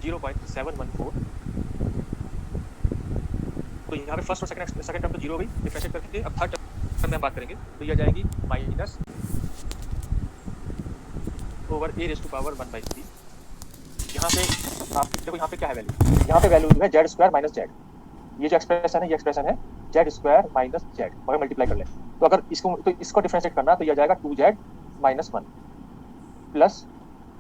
0.714। तो यहाँ पे फर्स्ट और सेकंड टर्म तो जीरो हो गई, डिफरेंशिएट करके अब थर्ड टर्म में हम बात करेंगे तो ये आ जाएगी minus over a raise to power 1/3। यहाँ पे आप देखो यहाँ पे क्या है वैल्यू, यहाँ पे वैल्यू है जेड स्क्वायर माइनस जेड। ये जो एक्सप्रेशन है ये एक्सप्रेशन है जेड स्क्वायर माइनस जेड, अगर मल्टीप्लाई कर ले तो अगर इसको डिफरेंशिएट करना तो ये आ जाएगा 2z माइनस 1 प्लस,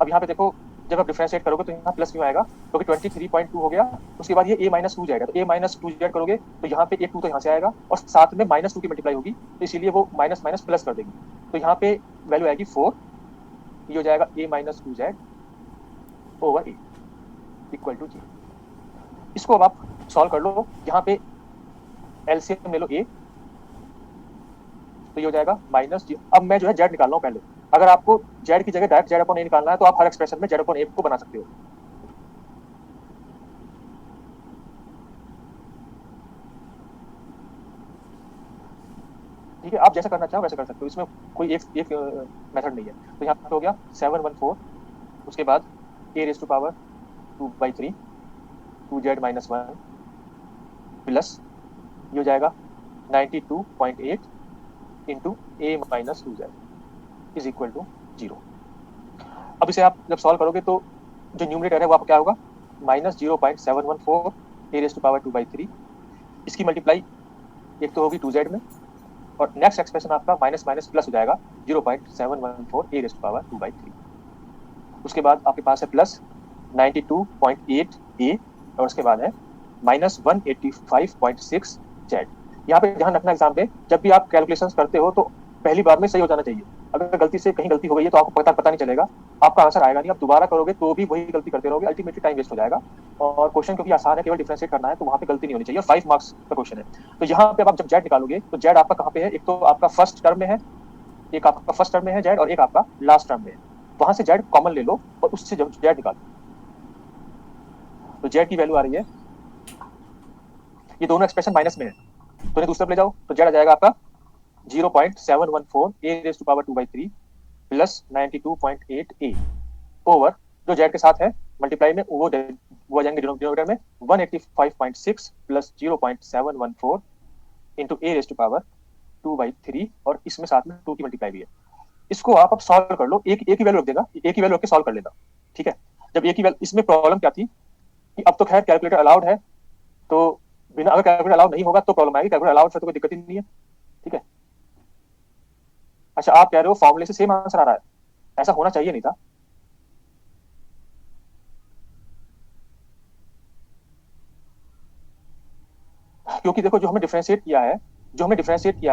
अब यहाँ पे देखो जब आप डिफरेंशिएट करोगे तो यहाँ प्लस क्यों आएगा, क्योंकि 23.2 हो गया, उसके बाद ये a माइनस 2z है, तो a माइनस 2z करोगे तो यहाँ पे एक 2 तो यहाँ से आएगा और साथ में माइनस 2 की मल्टीप्लाई होगी तो इसीलिए वो माइनस माइनस प्लस कर देगी, तो यहाँ पे वैल्यू आएगी 4, ये हो जाएगा a minus 2z over a equal to 0। इसको अब आप सॉल्व कर लो, यहाँ पे एलसीएम ले लो a, तो ये हो जाएगा माइनस 0। अब मैं जो है जेड निकाल रहा हूँ पहले, अगर आपको जेड की जगह डायरेक्ट जेड अपॉन ए निकालना है तो आप हर एक्सप्रेशन में जेड अपॉन ए को बना सकते हो। ठीक है, आप जैसा करना चाहो वैसे कर सकते हो, इसमें कोई एक मेथड नहीं है। तो यहाँ पे हो गया 714, उसके बाद a raise to power 2/3 2z minus 1 plus ये हो जाएगा 92.8 into a minus 2z is equal to 0। अब इसे आप जब सॉल्व करोगे तो जो न्यूमरेटर है वो आपका क्या होगा, minus 0.714 A raise to power 2/3, इसकी मल्टीप्लाई एक तो होगी 2z में और नेक्स्ट एक्सप्रेशन आपका माइनस माइनस प्लस हो जाएगा 0.714 ए रेज टू पावर 2/3। उसके बाद आपके पास है प्लस 92.8 ए और उसके बाद है माइनस 185.6 जेड। यहाँ पे ध्यान रखना एग्जाम पे जब भी आप कैलकुलेशंस करते हो तो पहली बार में सही हो जाना चाहिए, अगर गलती से कहीं गलती हो गई है तो आपको पता नहीं चलेगा, आपका आंसर आएगा नहीं, आप दोबारा करोगे तो भी वही गलती करते रहोगे, अल्टीमेटली टाइम वेस्ट हो जाएगा। और क्वेश्चन क्योंकि आसान है, केवल डिफरेंशिएट करना है तो वहाँ पे गलती नहीं होनी चाहिए, 5 मार्क्स का क्वेश्चन है। तो यहाँ पे आप जब जेड निकालोगे तो जेड आपका कहाँ पे है, एक तो आपका फर्स्ट टर्म में है, एक आपका फर्स्ट टर्म में है जेड और एक आपका लास्ट टर्म में है, वहां से जेड कॉमन ले लो और उससे जब जेड निकालो तो जेड की वैल्यू आ रही है, ये दोनों एक्सप्रेशन माइनस में है तो इन्हें दूसरे पे ले जाओ तो जेड आ जाएगा आपका 0.714 ए raise to power 2/3 plus 92.8 A over जो जेड के साथ है मल्टीप्लाई में वो आ जाएंगे डिनोमिनेटर में 185.6 plus 0.714 into a raise to power 2/3 और इसमें साथ में 2 की मल्टीप्लाई भी है। इसको आप अब सॉल्व कर लो, एक ही वैल्यू रख देगा, एक ही वैल्यू रख के सॉल्व कर लेना। ठीक है, जब एक ही वैल्यू, इसमें प्रॉब्लम क्या थी कि अब तो खैर कैलकुलेटर अलाउड है, तो बिना अगर कैलकुलेटर अलाउड नहीं होगा तो प्रॉब्लम आएगी, कैलकुलेटर अलाउड है तो कोई दिक्कत ही नहीं है। ठीक है, अच्छा आप कह रहे हो फॉर्मूले से सेम आंसर आ रहा है, ऐसा होना चाहिए नहीं था। क्योंकि देखो जो हमने डिफरेंशिएट किया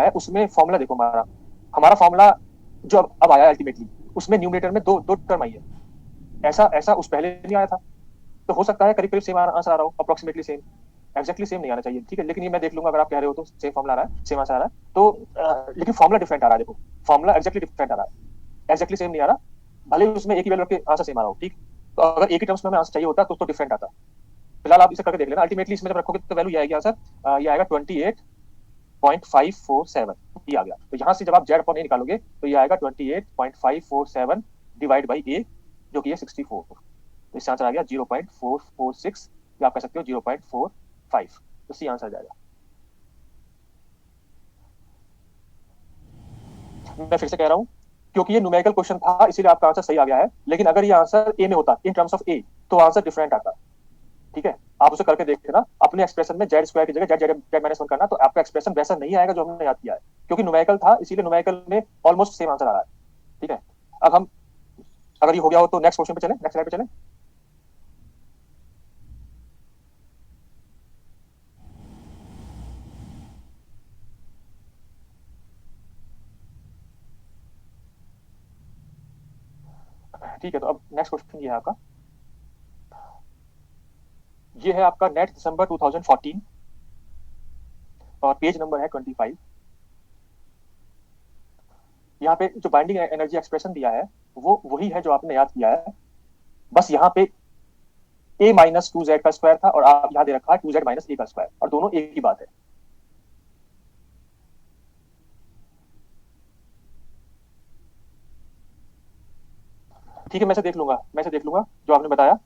है उसमें फॉर्मूला देखो, हमारा फॉर्मूला जो अब आया अल्टीमेटली उसमें न्यूमरेटर में दो टर्म आई है, ऐसा ऐसा उस पहले नहीं आया था, तो हो सकता है करीब करीब सेम आंसर आ रहा हो, अप्रोक्सीमेटली सेम, एग्जैक्टली सेम नहीं आना चाहिए। ठीक है, लेकिन ये मैं देख लूंगा, अगर आप कह रहे हो तो सेम फॉर्मूला आ रहा है, सेम आंसर आ रहा है तो लेकिन फॉर्मूला डिफरेंट आ रहा है, देखो फॉर्मूला एग्जैक्टली डिफरेंट आ रहा है, एग्जैक्टली सेम नहीं आ रहा, भले उसमें एक ही वैल्यू रख के आंसर सेम आ रहा हो। ठीक, तो अगर एक ही टर्म्स में हमें आंसर चाहिए होता तो डिफरेंट आता। फिलहाल आप इसे करके देख लेना, अल्टीमेटली इसमें जब रखोगे तो वैल्यू ये आएगी आंसर, ये आएगा 28.547, ये आ गया। तो यहाँ से जब आप जेड अपॉन ए निकालोगे तो ये आएगा 28.547 डिवाइड बाई ए जो कि है 64, तो इससे आंसर आ गया 0.446, या आप कह सकते हो 0.45, तो सी आंसर आ जाएगा। मैं फिर से कह रहा हूँ क्योंकि ये न्यूमेरिकल क्वेश्चन था इसीलिए आपका आंसर सही आ गया है, लेकिन अगर ये आंसर ए में होता इन टर्म्स ऑफ ए तो आंसर डिफरेंट आता। ठीक है, आप उसे करके देखते ना, अपने एक्सप्रेशन में जेड स्क्वायर की जगह जेड जेड जेड माइनस 1 करना, तो आपका एक्सप्रेशन वैसा नहीं आएगा जो हमने याद किया है, क्योंकि न्यूमेरिकल था इसीलिए न्यूमेरिकल में ऑलमोस्ट सेम आंसर आ रहा है। ठीक है, अब हम अगर ये हो गया हो तो नेक्स्ट क्वेश्चन पे चलें, नेक्स्ट स्लाइड पे चलें। ठीक है, तो अब नेक्स्ट क्वेश्चन ये है आपका, ये है आपका नेट दिसंबर 2014 और पेज नंबर है 25। यहाँ पे जो बाइंडिंग एनर्जी एक्सप्रेशन दिया है वो वही है जो आपने याद किया है, बस यहाँ पे a माइनस 2z का स्क्वायर था और आप यहाँ दे रखा है 2z माइनस a का स्क्वायर, और दोनों एक ही बात है। ठीक है, मैं से देख लूंगा जो आपने बताया।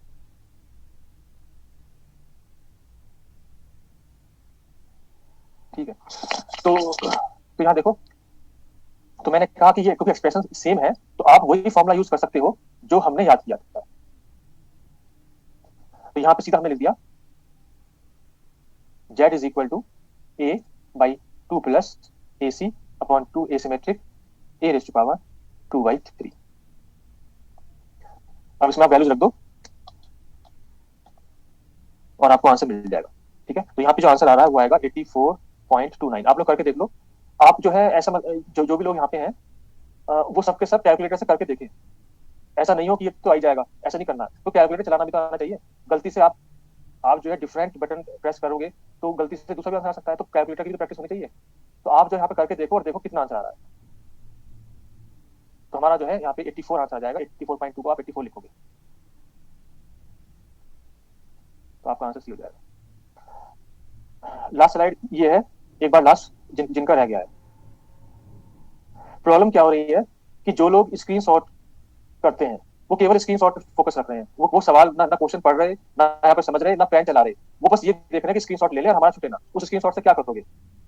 ठीक है। तो यहाँ देखो, तो मैंने कहा कि ये क्योंकि एक्सप्रेशन सेम है तो आप वही फॉर्मूला यूज कर सकते हो जो हमने याद किया था। तो यहाँ पे सीधा हमने लिख दिया z is equal to a by two plus a c upon two asymmetric a raise to power two by three. अब इसमें आप वैल्यूज रख दो और आपको आंसर मिल जाएगा। ठीक है, तो यहाँ पे जो आंसर आ रहा है वो आएगा 84.29। आप लोग करके देख लो। आप जो है ऐसा जो जो भी लोग यहाँ पे हैं वो सबके सब कैलकुलेटर से करके देखें। ऐसा नहीं हो कि ये तो आई जाएगा, ऐसा नहीं करना। तो कैलकुलेटर चलाना भी तो आना चाहिए। गलती से आप जो है डिफरेंट बटन प्रेस करोगे तो गलती से दूसरा भी आंसर आ सकता है। तो कैलकुलेटर की तो प्रैक्टिस होनी चाहिए। तो आप जो यहाँ पे करके देखो और देखो कितना आंसर आ रहा है। तो हमारा जो है यहाँ पे 84 आंसर आ जाएगा। 84.2 को आप 84 लिखोगे तो आपका आंसर सी हो जाएगा। लास्ट स्लाइड ये है, एक बार लास्ट जिनका रह गया है। प्रॉब्लम क्या हो रही है कि जो लोग स्क्रीन शॉट करते हैं वो केवल स्क्रीनशॉट पे फोकस रख रहे हैं। वो सवाल ना क्वेश्चन पढ़ रहे, ना यहाँ पे समझ रहे, ना पेन चला रहे। वो बस ये देख रहे हैं कि स्क्रीनशॉट ले ले और हमारा छूटे ना। उस स्क्रीनशॉट से क्या करोगे?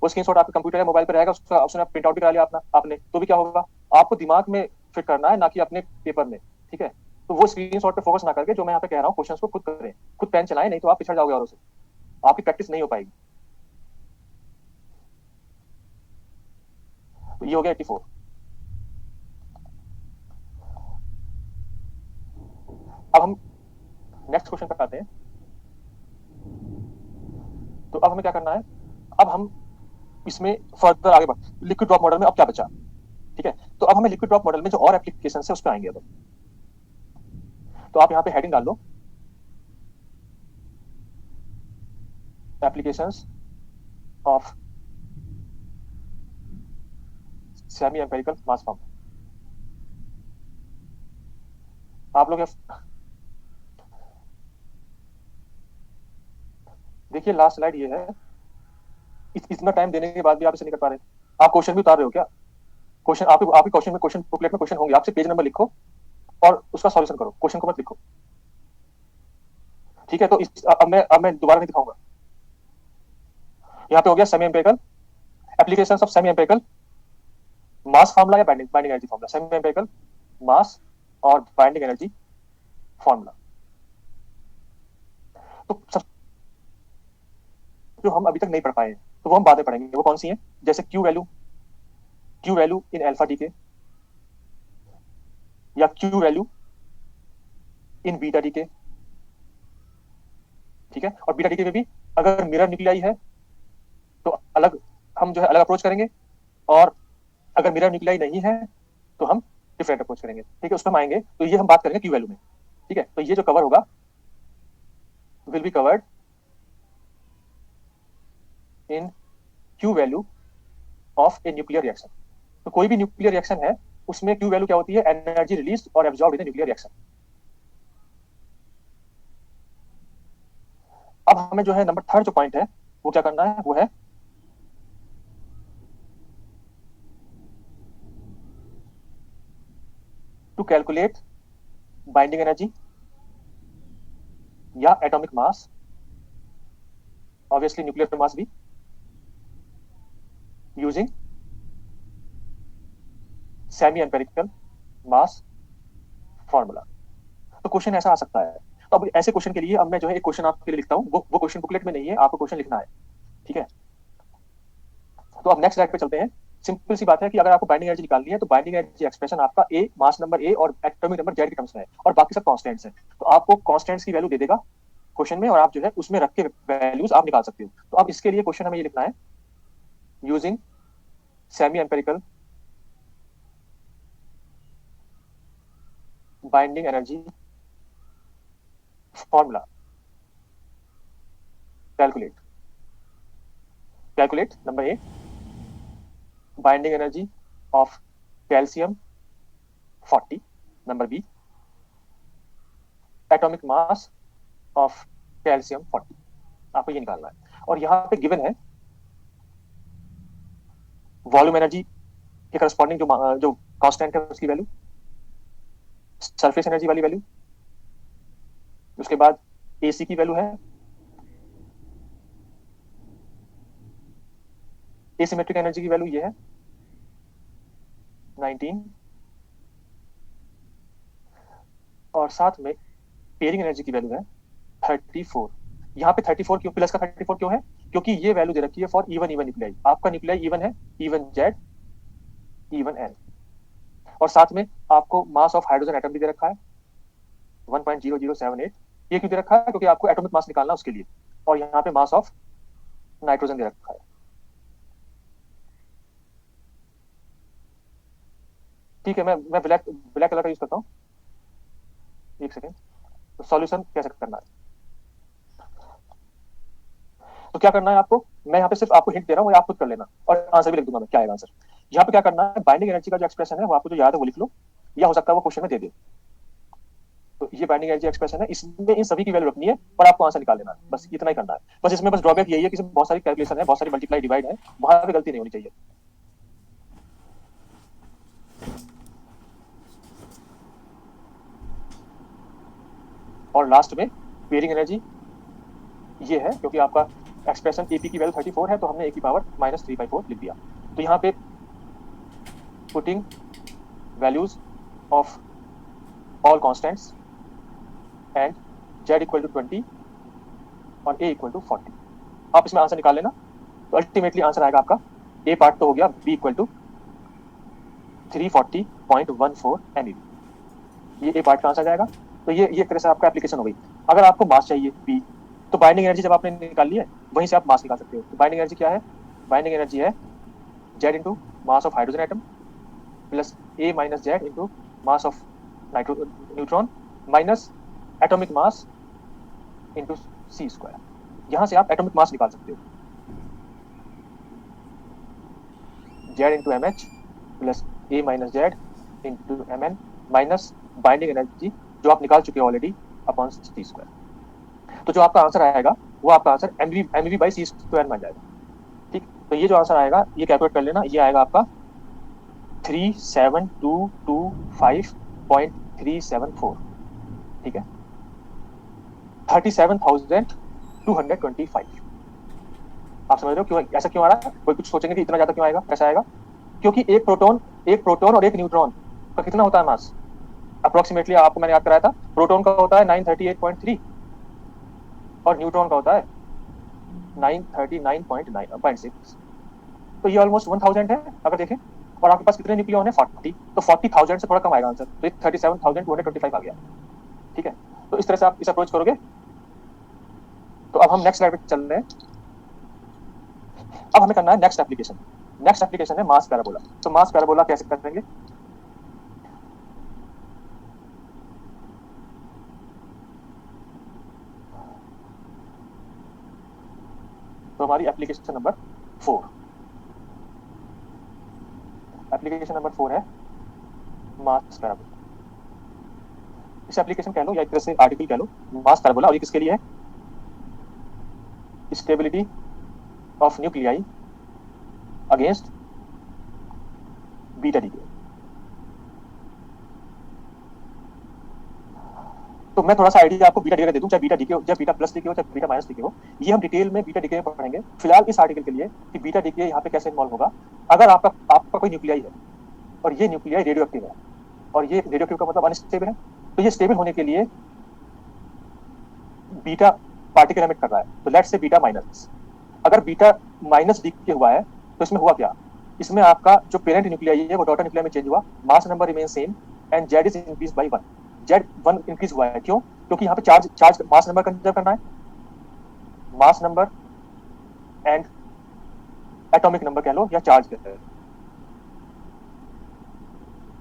वो स्क्रीनशॉट आपके कंप्यूटर या मोबाइल पे रहेगा, उसका उसने प्रिंट आउट भी करा लिया अपना आपने, तो भी क्या होगा? आपको दिमाग में फिट करना है, ना कि अपने पेपर में। ठीक है, तो वो स्क्रीनशॉट पे फोकस ना करके जो मैं यहाँ पे कह रहा हूँ क्वेश्चन को खुद करें, खुद पेन चलाएं, नहीं तो आप पिछड़ जाओगे औरों से, आपकी प्रैक्टिस नहीं हो पाएगी। तो ये हो गया 84। अब हम नेक्स्ट क्वेश्चन पे आते हैं। तो अब हमें क्या करना है? अब हम इसमें फर्दर आगे बढ़, लिक्विड ड्रॉप मॉडल में अब क्या बचा? ठीक है, तो अब हमें लिक्विड ड्रॉप मॉडल में जो और एप्लीकेशन है उस पर आएंगे। अब तो आप यहाँ पे हेडिंग डाल लो, applications of semi empirical mass form. आप लोग देखिए, लास्ट स्लाइड ये है। इतना टाइम देने के बाद भी आप इसे नहीं कर पा रहे। आप क्वेश्चन भी उतार रहे हो क्या? क्वेश्चन आपके क्वेश्चन में, क्वेश्चन बुकलेट में क्वेश्चन होंगे, आपसे पेज नंबर लिखो और उसका सॉल्यूशन करो, क्वेश्चन को मत लिखो। ठीक है, तो अब मैं दोबारा नहीं दिखाऊंगा। यहाँ पे हो गया semi empirical, application of semi empirical mass formula या binding binding energy formula. Semi empirical mass और बाइंडिंग एनर्जी फार्मूला। तो सब जो हम अभी तक नहीं पढ़ पाए हैं तो वो हम बाद में पढ़ेंगे। वो कौन सी है? जैसे Q value in alpha D के, या Q value in beta D के। ठीक है, और बीटा डी के में भी अगर मिरर न्यूक्लियाई है तो अलग, हम जो है अलग अप्रोच करेंगे, और अगर मिरर न्यूक्लियाई नहीं है तो हम डिफरेंट अप्रोच करेंगे। ठीक है, उस पर हम आएंगे। तो ये हम बात करेंगे क्यू वैल्यू में। ठीक है, तो ये जो कवर होगा will be covered in Q value of a nuclear reaction. तो कोई भी न्यूक्लियर रिएक्शन है उसमें क्यू वैल्यू क्या होती है? एनर्जी रिलीज और एब्जॉर्ब इन न्यूक्लियर रिएक्शन। अब हमें जो है नंबर थर्ड जो पॉइंट है वो क्या करना है? वो है टू कैलकुलेट बाइंडिंग एनर्जी या atomic mass, obviously nuclear mass भी, using semi empirical mass formula. तो क्वेश्चन ऐसा आ सकता है। तो अब ऐसे क्वेश्चन के लिए अब मैं जो है एक क्वेश्चन आपके लिए लिखता हूँ। वो क्वेश्चन बुकलेट में नहीं है, आपको क्वेश्चन लिखना है। ठीक है, तो अब नेक्स्ट स्लाइड पे चलते हैं। सिंपल सी बात है कि अगर आपको बाइंडिंग एनर्जी निकालनी है तो बाइंडिंग एनर्जी एक्सप्रेशन आपका ए, मास नंबर ए और एटॉमिक नंबर जेड के टर्म्स में है, और बाकी सब कांस्टेंट्स हैं। तो आपको कांस्टेंट्स की वैल्यू दे देगा क्वेश्चन में, और आप जो है उसमें रख के वैल्यूज आप निकाल सकते हो। तो अब इसके लिए क्वेश्चन हमें ये लिखना है, using semi empirical binding energy formula, calculate calculate number a binding energy of calcium 40, number b atomic mass of calcium 40। आपको ये निकालना है। और यहाँ पे गिवन है वॉल्यूम एनर्जी के करस्पॉन्डिंग जो कांस्टेंट है उसकी वैल्यू, सरफेस एनर्जी वाली वैल्यू, उसके बाद एसी की वैल्यू है, एसिमेट्रिक एनर्जी की वैल्यू ये है 19, और साथ में पेयरिंग एनर्जी की वैल्यू है 34। यहाँ पे 34 क्यों, प्लस का 34 क्यों है? क्योंकि ये वैल्यू दे रखी है फॉर इवन इवन न्यूक्लियाई। आपका न्यूक्लियाई इवन है, इवन जेड, इवन एन, और साथ में आपको मास ऑफ हाइड्रोजन एटम भी दे रखा है 1.0078। ये क्यों दे रखा है? क्योंकि आपको एटॉमिक मास निकालना उसके लिए। और यहाँ पे मास ऑफ नाइट्रोजन दे रखा है। ठीक है, मैं ब्लैक ब्लैक कलर का यूज करता हूँ। एक सेकेंड। तो सॉल्यूशन कैसे करना है, तो क्या करना है आपको, मैं यहाँ पे सिर्फ आपको हिंट दे रहा हूँ, आप खुद कर लेना, और आंसर भी लिख दूंगा मैं, क्या आएगा आंसर। यहाँ पे क्या करना है, बाइंडिंग एनर्जी का जो एक्सप्रेशन है वो आपको जो याद है वो लिख लो, या हो सकता है वो क्वेश्चन में दे दे। तो ये बाइंडिंग एनर्जी एक्सप्रेशन है, इसमें इन सभी की वैल्यू रखनी है और आपको आंसर निकाल लेना है, बस इतना ही करना है। बस इसमें बस ड्रॉबैक यही है कि इसमें बहुत सारी कैलकुलेशन है, बहुत सारी मल्टीप्लाई डिवाइड है, वहां पे गलती नहीं होनी चाहिए। और लास्ट में पेयरिंग एनर्जी ये है, क्योंकि आपका एक्सप्रेशन एपी की वैल्यू 34 है, तो हमने ए की पावर -3/4 लिख दिया। तो यहाँ पे putting values of all constants and z equal to 20 और a इक्वल टू 40, आप इसमें आंसर निकाल लेना। तो अल्टीमेटली आंसर आएगा आपका, ए पार्ट तो हो गया, b इक्वल टू 340.14 MeV, ये ए पार्ट का आंसर जाएगा। तो ये एक तरह से आपका एप्लीकेशन हो गई। अगर आपको मास चाहिए p, तो बाइंडिंग एनर्जी जब आपने निकाल ली है वहीं से आप मास निकाल सकते हो। तो बाइंडिंग एनर्जी क्या है, बाइंडिंग एनर्जी है z into mass of hydrogen atom plus a minus z into mass of neutron minus atomic mass into c square. यहां से आप एटॉमिक मास निकाल सकते हो, z into m h plus a minus z into m N minus binding energy जो आप निकाल चुके हो ऑलरेडी अपॉन सी स्क्वायर। तो जो आपका आंसर आएगा वो आपका answer m v by c square बन जाएगा। ठीक, तो ये जो आंसर आएगा ये कैलकुलेट कर लेना, ये आएगा आपका 37225.374। ठीक है, 37,225। आप समझ रहे हो क्यों ऐसा क्यों आ रहा है? कोई कुछ सोचेंगे कि इतना ज्यादा क्यों आएगा, कैसा आएगा? क्योंकि एक प्रोटॉन और एक न्यूट्रॉन का कितना होता है मास, अप्रोक्सीमेटली आपको मैंने याद कराया था, प्रोटॉन का होता है 938.3 और न्यूट्रॉन का होता है 939.6। तो ये ऑलमोस्ट 1000 है अगर देखें, और आपके पास कितने न्यूक्लियॉन है 40, तो 40,000 से थोड़ा कम आएगा आंसर, तो 37,225 आ गया। ठीक है, तो इस तरह से आप इस अप्रोच करोगे। तो अब हम नेक्स्ट स्लाइड पे चल रहे हैं। अब हमें करना है नेक्स्ट एप्लीकेशन। नेक्स्ट एप्लीकेशन है मास पैराबोला। तो मास पैराबोला कैसे करेंगे, तो हमारी एप्लीकेशन नंबर 4, एप्लीकेशन नंबर 4 है मास पैराबोला। इस एप्लीकेशन कह लो या एक तरह से आर्टिकल कह लो, मास पैराबोला। और ये किसके लिए है, stability of nuclei against beta decay. तो मैं थोड़ा सा आइडिया आपको बीटा डीके का दे दूं, चाहे बीटा डीके हो, चाहे बीटा प्लस डीके हो, चाहे बीटा माइनस डीके हो, ये हम डिटेल में बीटा डीके में पढ़ेंगे। फिलहाल इस आर्टिकल के लिए कि बीटा डीके यहाँ पे कैसे इन्वॉल्व होगा। अगर आपका कोई न्यूक्लियाई है और ये न्यूक्लियाई रेडियो एक्टिव है, और ये रेडियो एक्टिव का मतलब अनस्टेबल है, तो ये स्टेबल होने के लिए बीटा पार्टिकल एमिट कर रहा है, तो लेट्स से बीटा माइनस। अगर बीटा माइनस डीके हुआ है तो इसमें हुआ क्या, इसमें आपका जो पेरेंट न्यूक्लियाई है वो डॉटर न्यूक्लियाई में चेंज हुआ, mass number remain same and Z is increase by 1। Z 1 increase हुआ है, क्यों? क्योंकि यहाँ पे चार्ज मास नंबर कंसिडर करना है, mass number and atomic number कह लो या चार्ज कहते हैं,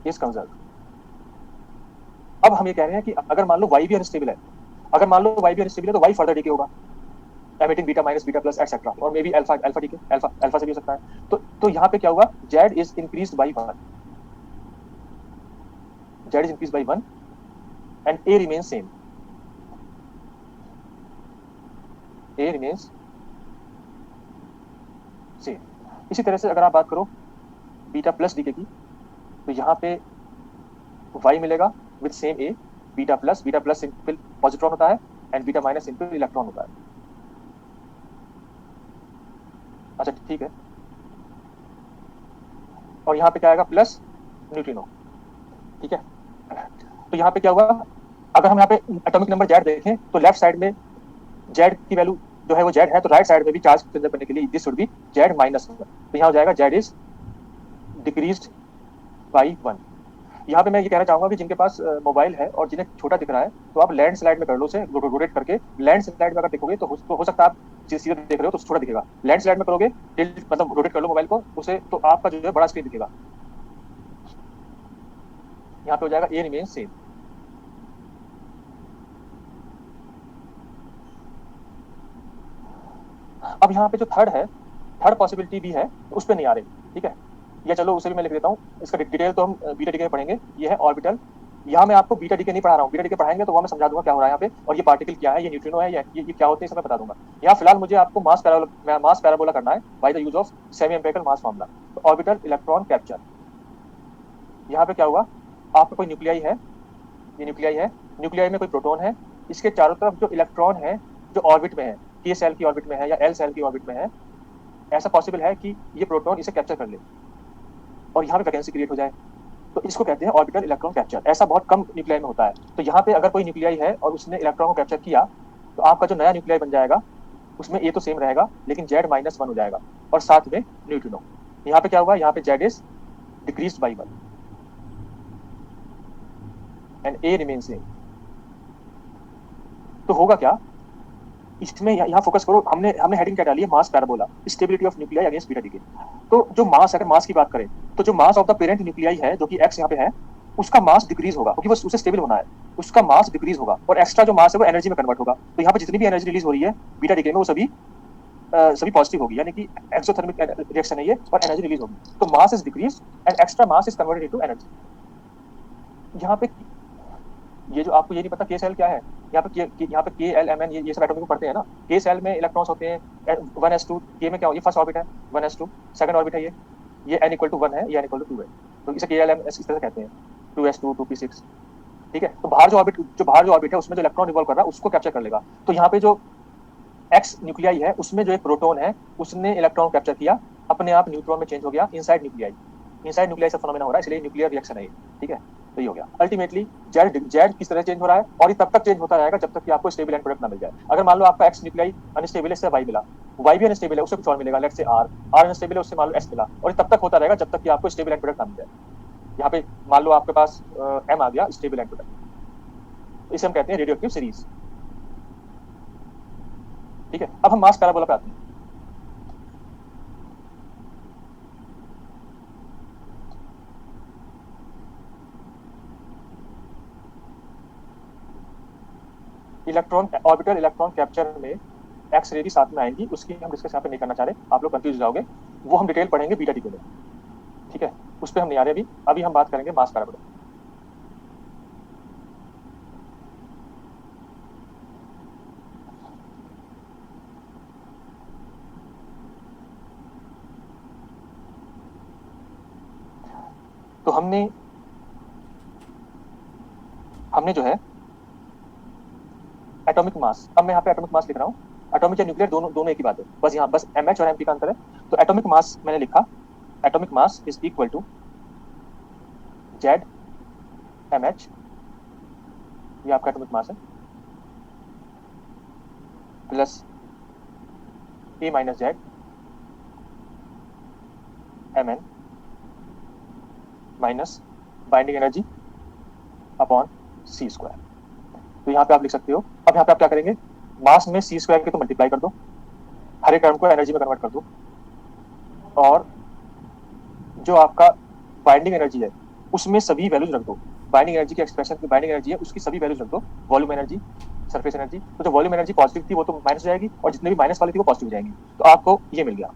इज कंजर्व। अब हम ये कह रहे हैं कि अगर मान लो वाई भी अनस्टेबल है, अगर मान लो वाई भी अनस्टेबल है तो वाई फर्दर डीके होगा, emitting beta minus beta plus etcetera, और may be alpha decay, alpha से भी हो सकता है। तो यहाँ पे क्या हुआ, Z is increased by 1, Z is increased by 1 and A remains same, A remains same. इसी तरह से अगर आप बात करो बीटा प्लस डीके की, तो यहाँ पे वाई मिलेगा with same A, beta plus simple positron होता है and beta minus simple electron होता है। अच्छा ठीक है, और यहाँ पे क्या आएगा प्लस न्यूट्रिनो, ठीक है। तो यहाँ पे क्या हुआ, अगर हम यहाँ पे एटॉमिक नंबर जेड देखें तो लेफ्ट साइड में जेड की वैल्यू जो है वो जेड है, तो राइट साइड में भी चार्ज कंजर्व करने के लिए this should be Z minus one, तो यहाँ हो जाएगा Z is decreased by one. यहाँ पे मैं ये कहना चाहूंगा कि जिनके पास मोबाइल है और जिन्हें छोटा दिख रहा है, तो आप लैंड स्लाइड में कर लो उसे, रोटेट करके लैंड स्लाइड में अगर देखोगे तो हो सकता है आप सीधे देख रहे हो तो छोटा दिखेगा, लैंड स्लाइड में करोगे टिल्ट मतलब रोटेट कर लो मोबाइल को उसे, तो आपका जो है बड़ा स्क्रीन दिखेगा। यहाँ पे हो जाएगा ए रिमेन सेम। अब यहाँ पे जो थर्ड है, थर्ड पॉसिबिलिटी भी है, तो उस पर नहीं आ रही, ठीक है। या चलो उसे भी मैं लिख देता हूँ, इसका डिटेल तो हम बीटा डीके में पढ़ेंगे। ये है ऑर्बिटल, यहाँ मैं आपको बीटा डीके नहीं पढ़ा रहा हूँ, बीटा डीके पढ़ाएंगे तो वहाँ मैं समझा दूंगा क्या हो रहा है यहाँ पे, और ये पार्टिकल क्या है, ये न्यूट्रिनो है, ये क्या होते हैं, सब मैं बता दूंगा। यहाँ फिलहाल मुझे आपको मास पैराबोला करना है by the use of semi empirical mass formula. तो ऑर्बिटल इलेक्ट्रॉन कैप्चर, यहाँ पे क्या हुआ, आपका कोई न्यूक्लियाई है, ये न्यूक्लियाई है, न्यूक्लियाई में कोई प्रोटॉन है, इसके चारों तरफ जो इलेक्ट्रॉन है जो ऑर्बिट में है, के सेल की ऑर्बिट में है या एल सेल की ऑर्बिट में है, ऐसा पॉसिबल है कि ये प्रोटॉन इसे कैप्चर कर ले और यहाँ पे वैकेंसी क्रिएट हो जाए, तो इसको कहते हैं ऑर्बिटल इलेक्ट्रॉन कैप्चर। ऐसा बहुत कम न्यूक्लियाई में होता है। तो यहाँ पे अगर कोई न्यूक्लियाई है और उसने इलेक्ट्रॉन को कैप्चर किया, तो आपका जो नया न्यूक्लियाई बन जाएगा उसमें ए तो सेम रहेगा लेकिन जेड माइनस वन हो जाएगा और साथ में न्यूट्रिनो। यहाँ पे क्या हुआ, यहाँ पे Z is decrease by one and A remain same. तो होगा क्या इसमें, यहाँ फोकस करो, हमने हेडिंग क्या डाली है, mass parabola, stability of nuclei against beta decay. तो जो मास, अगर मास की बात करें तो जो mass of the parent nuclei है जो कि एक्स यहाँ पे है, उसका मास डिक्रीज होगा क्योंकि वो उसे स्टेबल होना है, उसका मास डिक्रीज होगा और एक्स्ट्रा जो मास है वो एनर्जी में कन्वर्ट होगा। तो यहाँ पे जितनी भी एनर्जी रिलीज हो रही है बीटा डीके में वो सभी पॉजिटिव होगी, यानी कि एक्सोथर्मिक रिएक्शन है ये और एनर्जी रिलीज होगी। तो mass is decrease and extra mass is converted into energy. यहाँ पे ये जो आपको ये नहीं पता के सेल क्या है, यहाँ पे के एल एम एन ये सब एटॉमिक में पढ़ते हैं ना। के सेल में इलेक्ट्रॉन्स होते हैं 1s2, के में क्या हो, ये फर्स्ट ऑर्बिट है 1s2, सेकंड ऑर्बिट है ये n इक्वल टू 1 है, ये n इक्वल टू 2 है, तो इसे के एल एम एस इस तरह से कहते हैं 2s2 2p6, ठीक है। तो बाहर जो ऑर्बिट है उसमें जो इलेक्ट्रॉन रिवॉल्व कर रहा है उसको कैप्चर कर लेगा। तो यहाँ पे जो एक्स न्यूक्लियाई है उसमें जो एक प्रोटॉन है उसने इलेक्ट्रॉन कैप्चर किया, अपने आप न्यूट्रॉन में चेंज हो गया इनसाइड न्यूक्लियाई से फिनोमेना हो रहा है, इसलिए न्यूक्लियर रिएक्शन है ये, ठीक है। तो ये हो गया अल्टीमेटली जेड किस तरह चेंज हो रहा है, और ये तब तक चेंज होता रहेगा जब तक कि आपको स्टेबल एंड प्रोडक्ट ना मिल जाए। अगर मान लो आपका एक्स न्यूक्लियाई अनस्टेबल है, इससे वाई मिला, वाई भी अनस्टेबल है, उससे कुछ और मिलेगा, लेट्स से आर अनस्टेबल है, उससे मान लो एस मिला, और ये तब तक होता रहेगा जब तक कि आपको स्टेबल एंड प्रोडक्ट ना मिल जाए। यहाँ पे मान लो आपके पास एम आ गया, स्टेबल एंड प्रोडक्ट, इसे हम कहते हैं रेडियोएक्टिव सीरीज, ठीक है। अब हम मास पैराबोला पे आते हैं। इलेक्ट्रॉन ऑर्बिटल इलेक्ट्रॉन कैप्चर में एक्स रे भी साथ में आएंगी, उसकी हम डिस्कस यहाँ पे नहीं करना चाह रहे, आप लोग कंफ्यूज जाओगे, वो हम डिटेल पढ़ेंगे बीटा डीके में, ठीक है। उस पर हम नहीं आ रहे अभी हम बात करेंगे मास पैराबोला। तो हमने जो है एटॉमिक मास, अब मैं यहाँ पे एटॉमिक मास लिख रहा हूँ, एटॉमिक या न्यूक्लियर दोनों एक ही बात है, बस यहाँ बस एमएच और एमपी का अंतर है। तो एटॉमिक मास मैंने लिखा, atomic mass is equal to Z MH, ये आपका एटॉमिक मास है, plus A minus Z M N minus binding energy upon C square. तो यहाँ पे आप लिख सकते हो, अब यहाँ पे आप क्या करेंगे, मास में सी स्क्वायर के तो मल्टीप्लाई कर दो, हर एक टर्म को एनर्जी में कन्वर्ट कर दो, और जो आपका बाइंडिंग एनर्जी है उसमें सभी वैल्यूज रख दो, बाइंडिंग एनर्जी की एक्सप्रेशन की बाइंडिंग एनर्जी है उसकी सभी वैल्यूज रख दो, वॉल्यूम एनर्जी, सरफेस एनर्जी। तो जो वॉल्यूम एनर्जी पॉजिटिव थी वो तो माइनस हो जाएगी और जितने भी माइनस वाली थी वो पॉजिटिव हो जाएंगी, तो आपको ये मिल गया।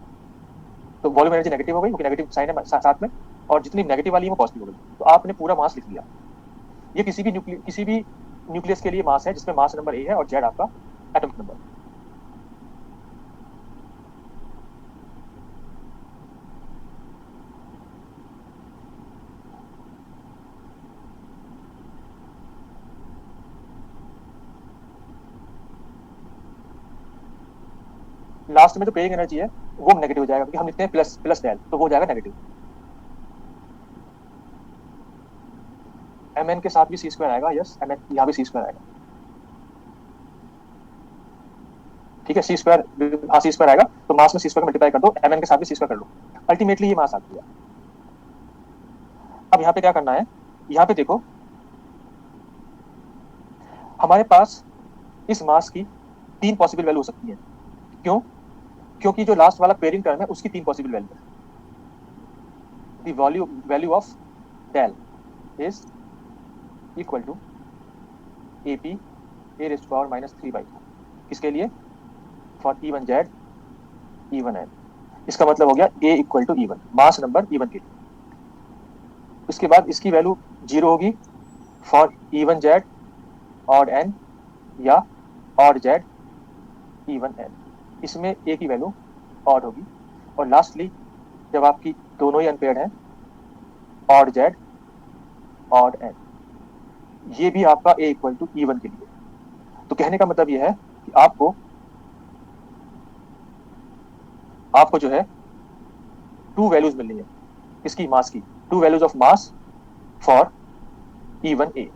तो वॉल्यूम एनर्जी नेगेटिव हो गई क्योंकि नेगेटिव साइन है साथ में, और जितनी नेगेटिव वाली है वो पॉजिटिव हो गई, तो आपने पूरा मास लिख लिया। ये किसी भी न्यूक्लियस के लिए मास है जिसमें मास नंबर ए है और जेड आपका एटॉमिक नंबर। लास्ट में जो पेइंग एनर्जी है वो नेगेटिव हो जाएगा क्योंकि हम लिखते हैं प्लस डेल, तो वो हो जाएगा नेगेटिव। mn के साथ भी सी स्क्वायर आएगा, यस mn यहाँ भी सी स्क्वायर आएगा, ठीक है, सी स्क्वायर, हाँ सी स्क्वायर आएगा, तो मास में सी स्क्वायर मल्टीप्लाई कर दो, mn के साथ भी सी स्क्वायर कर लो, अल्टीमेटली ये मास आ गया। अब यहाँ पे क्या करना है, यहाँ पे देखो हमारे पास इस मास की 3 पॉसिबल वैल्यू हो सकती है, क्यों? क्योंकि जो लास्ट वाला पेयरिंग टर्म है उसकी 3 पॉसिबल वैल्यू है। The value of del is equal to AP a raised to power minus 3/2, किसके लिए? फॉर E1Z E1N, इसका मतलब हो गया A equal to E1, mass number E1 के लिए। उसके बाद इसकी वैल्यू 0 होगी फॉर E1Z ऑड N या ऑड Z E1N, इसमें A की वैल्यू ऑड होगी। और लास्टली जब आपकी दोनों ही अनपेयर्ड हैं, ऑड Z ऑड N, ये भी आपका A इक्वल टू E1 के लिए। तो कहने का मतलब ये है कि आपको जो है 2 वैल्यूज मिल रही है, किसकी? मास की, 2 values of mass for E1A,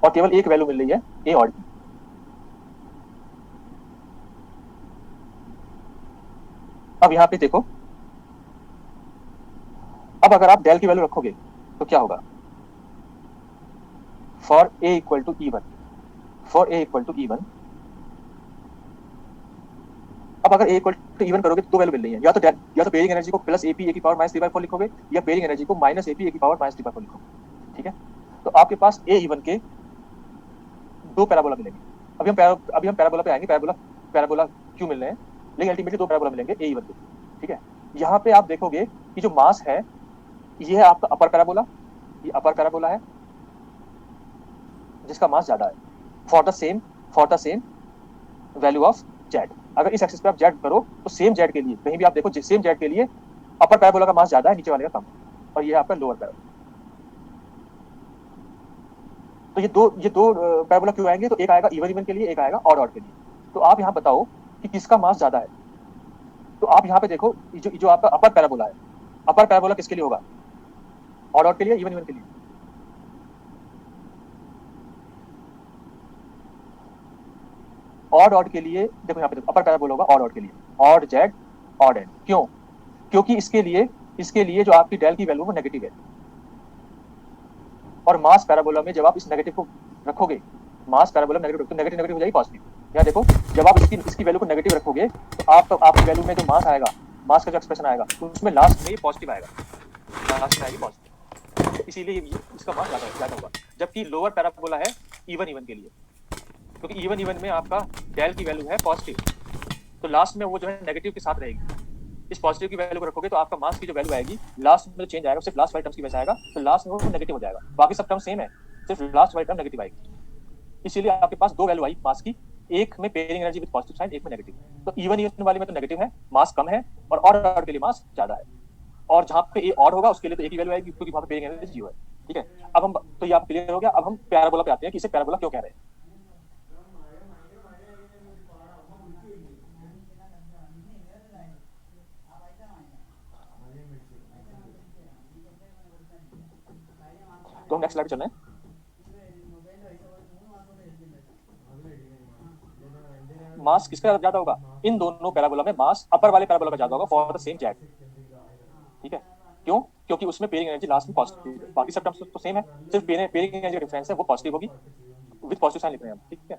और केवल एक वैल्यू मिल रही है A और E। अब यहाँ पे देखो, अब अगर आप डेल की वैल्यू रखोगे तो क्या होगा? For A equal to E1, for A equal to E1, अब अगर A इक्वल टू E1 करोगे तो 2 वैल्यू मिल रही है, या तो पेयरिंग एनर्जी को प्लस AP a की पावर माइनस 3/4 लिखोगे, या पेयरिंग एनर्जी को माइनस AP a की पावर माइनस 3/4 लिखोगे, ठीक है। तो आपके पास A E1 के 2 पैराबोला मिलेंगे। अभी हम पैराबोला पे आएंगे, पैराबोला क्यों मिल रहे हैं, लेकिन अल्टीमेटली 2 पैराबोला मिलेंगे A E1 के, ठीक है। यहाँ पे आप देखोगे कि जो मास है ये है आपका अपर पैराबोला, ये अपर पैराबोला है जिसका मास ज्यादा है, for the same value of Z. अगर इस एक्सिस पे आप जेड करो तो सेम जेड के लिए कहीं भी आप देखो, सेम जेड के लिए अपर पैराबोला का मास ज्यादा है, नीचे वाले का कम, और ये है आपका लोअर पैराबोला। तो ये दो पैराबोला क्यों आएंगे? तो एक आएगा इवन इवन के लिए, एक आएगा ऑड ऑड के लिए। तो आप यहाँ बताओ कि किसका मास ज्यादा है। तो आप यहाँ पे देखो, जो आपका अपर पैराबोला है, अपर पैराबोला किसके लिए होगा? ऑड ऑड के लिए, इवन इवन के लिए? ऑड ऑड के लिए। देखो यहाँ पे देखो, अपर पैराबोला होगा ऑड ऑड के लिए, ऑड जेड ऑड एन। क्यों? क्योंकि इसके लिए जो आपकी डेल की वैल्यू वो नेगेटिव है, और मास पैराबोला में जब आप इस नेगेटिव को रखोगे, मास पैराबोला नेगेटिव तो नेगेटिव नेगेटिव हो जाएगी पॉजिटिव। यहाँ देखो, जब आप इसकी वैल्यू को नेगेटिव रखोगे तो आपकी वैल्यू में जो मास आएगा, मास का जो एक्सप्रेशन आएगा उसमें लास्ट में ये पॉजिटिव आएगा, लास्ट में आएगी पॉजिटिव, इसीलिए इसका मास ज्यादा होगा। जबकि लोअर पैराबोला है इवन इवन के लिए, क्योंकि इवन इवन में आपका डेल की वैल्यू है पॉजिटिव, तो लास्ट में वो जो है नेगेटिव के साथ रहेगी। इस पॉजिटिव की वैल्यू को रखोगे तो आपका मास की जो वैल्यू आएगी लास्ट में जो चेंज आएगा सिर्फ लास्ट वाले टर्म्स की वजह से आएगा, तो लास्ट में वो नेगेटिव हो जाएगा, बाकी सब टर्म सेम है, सिर्फ लास्ट वाली टर्म नेगेटिव आएगी। इसीलिए आपके पास 2 वैल्यू आई मास की, एक में pairing energy with positive sign, एक में नेगेटिव। तो इवन इवन वाले में तो नेगेटिव है, मास कम है, और ऑड ऑड के लिए मास ज्यादा है, और जहां पे ए ऑड होगा उसके लिए तो एक ही वैल्यू आएगी, क्योंकि वहां पे पेयरिंग एनर्जी 0 है, ठीक है। अब हम, तो ये आप क्लियर हो गया। अब हम पैराबोला पे आते हैं कि इसे पैराबोला क्यों कह रहे हैं। तो हम नेक्स्ट स्लाइड पे चल रहे हैं। मास किसका ज्यादा होगा? इन दोनों पैराबोला में मास अपर वाले पैराबोला का ज्यादा होगा फॉर द सेम जेड, ठीक है। क्यों? क्योंकि उसमें पेयरिंग एनर्जी लास्ट में पॉजिटिव है, बाकी सब टर्म्स तो सेम है, सिर्फ पेयरिंग एनर्जी का डिफरेंस है, वो पॉजिटिव होगी, विद पॉजिटिव साइन लिख रहे हैं हम, ठीक है।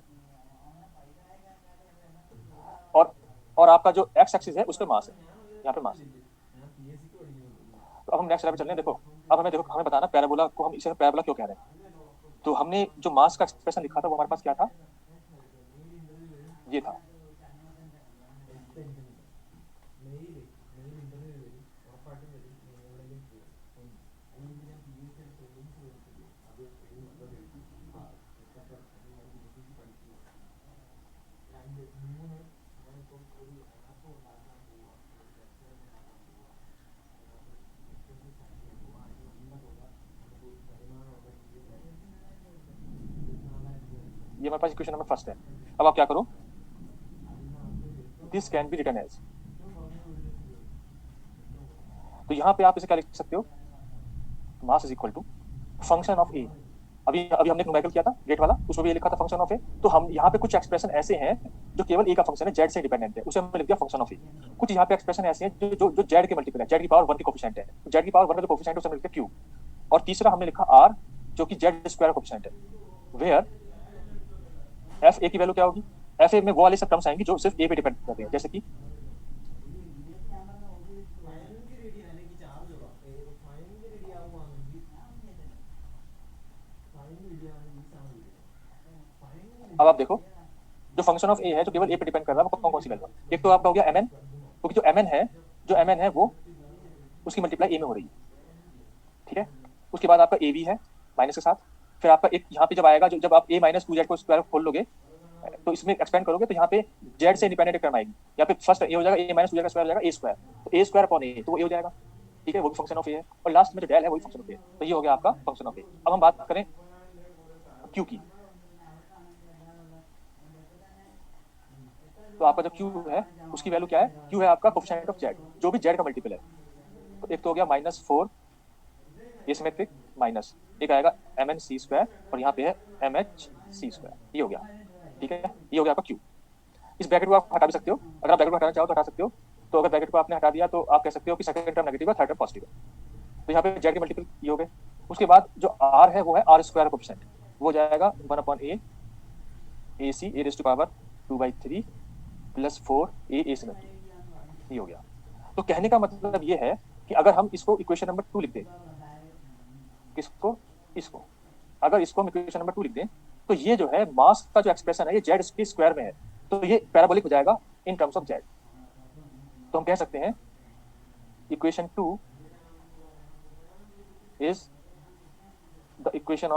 और आपका जो एक्स एक्सिस है उस पे मास है, यहाँ पे मास है। तो अब हम नेक्स्ट स्लाइड पे चल रहे हैं। देखो, अब हमें बताना पैराबोला को हम इसे पैराबोला क्यों कह रहे हैं। तो हमने जो मास का एक्सप्रेशन लिखा था वो हमारे पास क्या था? ये था, ये हमारे पास इक्वेशन नंबर फर्स्ट है। अब आप क्या करो, this can be written as, तो यहाँ पे आप इसे क्या लिख सकते हो, mass is equal to function of A, अभी अभी हमने न्यूमेरिकल किया था गेट वाला, उसमें भी ये लिखा था फंक्शन ऑफ ए। तो हम यहाँ पे कुछ एक्सप्रेशन ऐसे हैं जो केवल ए का फंक्शन है, जेड से इंडिपेंडेंट है, उसे हमने लिख दिया फंक्शन ऑफ ए। कुछ यहाँ पे एक्सप्रेशन ऐसे हैं जो जो जो जेड के मल्टीपल है, जेड की पावर 1 के कोफिशिएंट है, तो जेड की पावर 1 का जो कोफिशिएंट है उसे हमने लिख दिया क्यू। और तीसरा हमने लिखा आर जो कि जेड स्क्वायर कोफिशिएंट है, वेयर एफ ए की वैल्यू क्या होगी, एफ ए में वो वाले सब टर्म्स आएंगी जो सिर्फ ए पे डिपेंड करते हैं, जैसे कि अब आप देखो जो फंक्शन ऑफ ए है जो केवल ए पे डिपेंड कर रहा है वो कौन कौन सी वैल्यू है। एक तो आपका हो गया एम एन, क्योंकि जो एम एन है वो उसकी मल्टीप्लाई ए में हो रही है, ठीक है। उसके बाद आपका ए वी है माइनस के साथ, फिर आपका एक यहाँ पे जब आएगा, जब आप ए माइनस टू जेड को स्क्वायर खोल लोगे तो इसमें एक्सपेंड करोगे तो यहाँ पे जेड से इंडिपेंडेंट टर्म आएगी, यहाँ पे फर्स्ट ए हो जाएगा, ए माइनस टू जेड का स्क्वायर हो जाएगा ए स्क्वायर, तो ए स्क्वायर अपॉन ए तो वो ए हो जाएगा, ठीक है, वो भी फंक्शन ऑफ ए है। और लास्ट में जो डेल है वही फंक्शन ऑफ ए, तो ये हो गया आपका फंक्शन ऑफ ए। अब हम बात करें क्यू की, तो आपका जो क्यू है उसकी वैल्यू क्या है, क्यू है आपका कोफिशिएंट ऑफ जेड जो भी जेड का मल्टीपल है। तो एक तो हो गया -4 ये सिमेट्रिक माइनस एक आएगा एम एन सी स्क्वायर और यहाँ पे है एम एच सी स्क्वायर, ये हो गया, ठीक है, ये हो गया आपका क्यू। इस ब्रैकेट को आप हटा भी सकते हो, अगर आप ब्रैकेट को हटाना चाहो तो हटा सकते हो। तो अगर ब्रैकेट को आपने हटा दिया तो आप कह सकते हो कि सेकंड टर्म नेगेटिव है, थर्ड टर्म पॉजिटिव है। तो यहाँ पे जेड के मल्टीपल ये हो गए। उसके बाद जो आर है वो है आर स्क्वायर कोफिशिएंट, वो हो जाएगा 1/a a c a raise to power 2/3 plus 4 a symmetric, ये हो गया। तो कहने का मतलब ये है कि अगर हम इसको इक्वेशन नंबर 2 लिख दें, किसको, इसको, अगर इसको हम इक्वेशन नंबर 2 लिख दें तो ये जो है मास का जो एक्सप्रेशन है ये जेड के स्क्वायर में है, तो ये पैराबोलिक हो जाएगा इन टर्म्स ऑफ जेड। तो हम कह सकते हैं equation 2 is the equation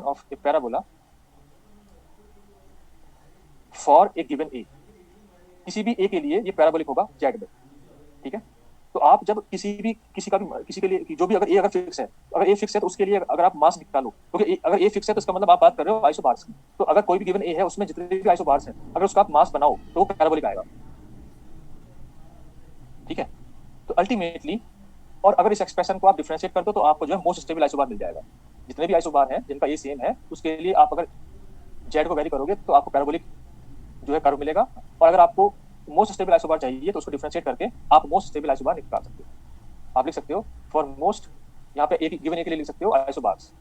of a parabola for a given A, किसी भी ए के लिए ये पैराबोलिक होगा जेड में, ठीक है। तो आप जब किसी के लिए जो भी, अगर ए अगर फिक्स है, अगर ए फिक्स है तो उसके लिए अगर आप मास निकालो, क्योंकि अगर ए फिक्स है तो इसका मतलब आप बात कर रहे हो आइसोबार्स की, तो अगर कोई भी गिवन ए है उसमें जितने भी आइसोबार्स हैं अगर उसका आप मास बनाओ तो वो पैराबोलिक आएगा, ठीक है। तो अल्टीमेटली, और अगर इस एक्सप्रेशन को आप डिफरेंशिएट कर दो तो आपको जो है मोस्ट स्टेबल आइसोबार मिल जाएगा। जितने भी आइसोबार हैं जिनका ए सेम है उसके लिए आप अगर जेड को वैरी करोगे तो आपको पैराबोलिक जो है कर्व मिलेगा। और अगर आपको मोस्ट स्टेबल आइसोबार चाहिए तो उसको डिफरेंशिएट करके आप मोस्ट स्टेबल आइसोबार निकाल सकते हो। आप लिख सकते हो फॉर मोस्ट, यहाँ पे ए गिवन ए के लिए लिख सकते हो आइसोबार्स,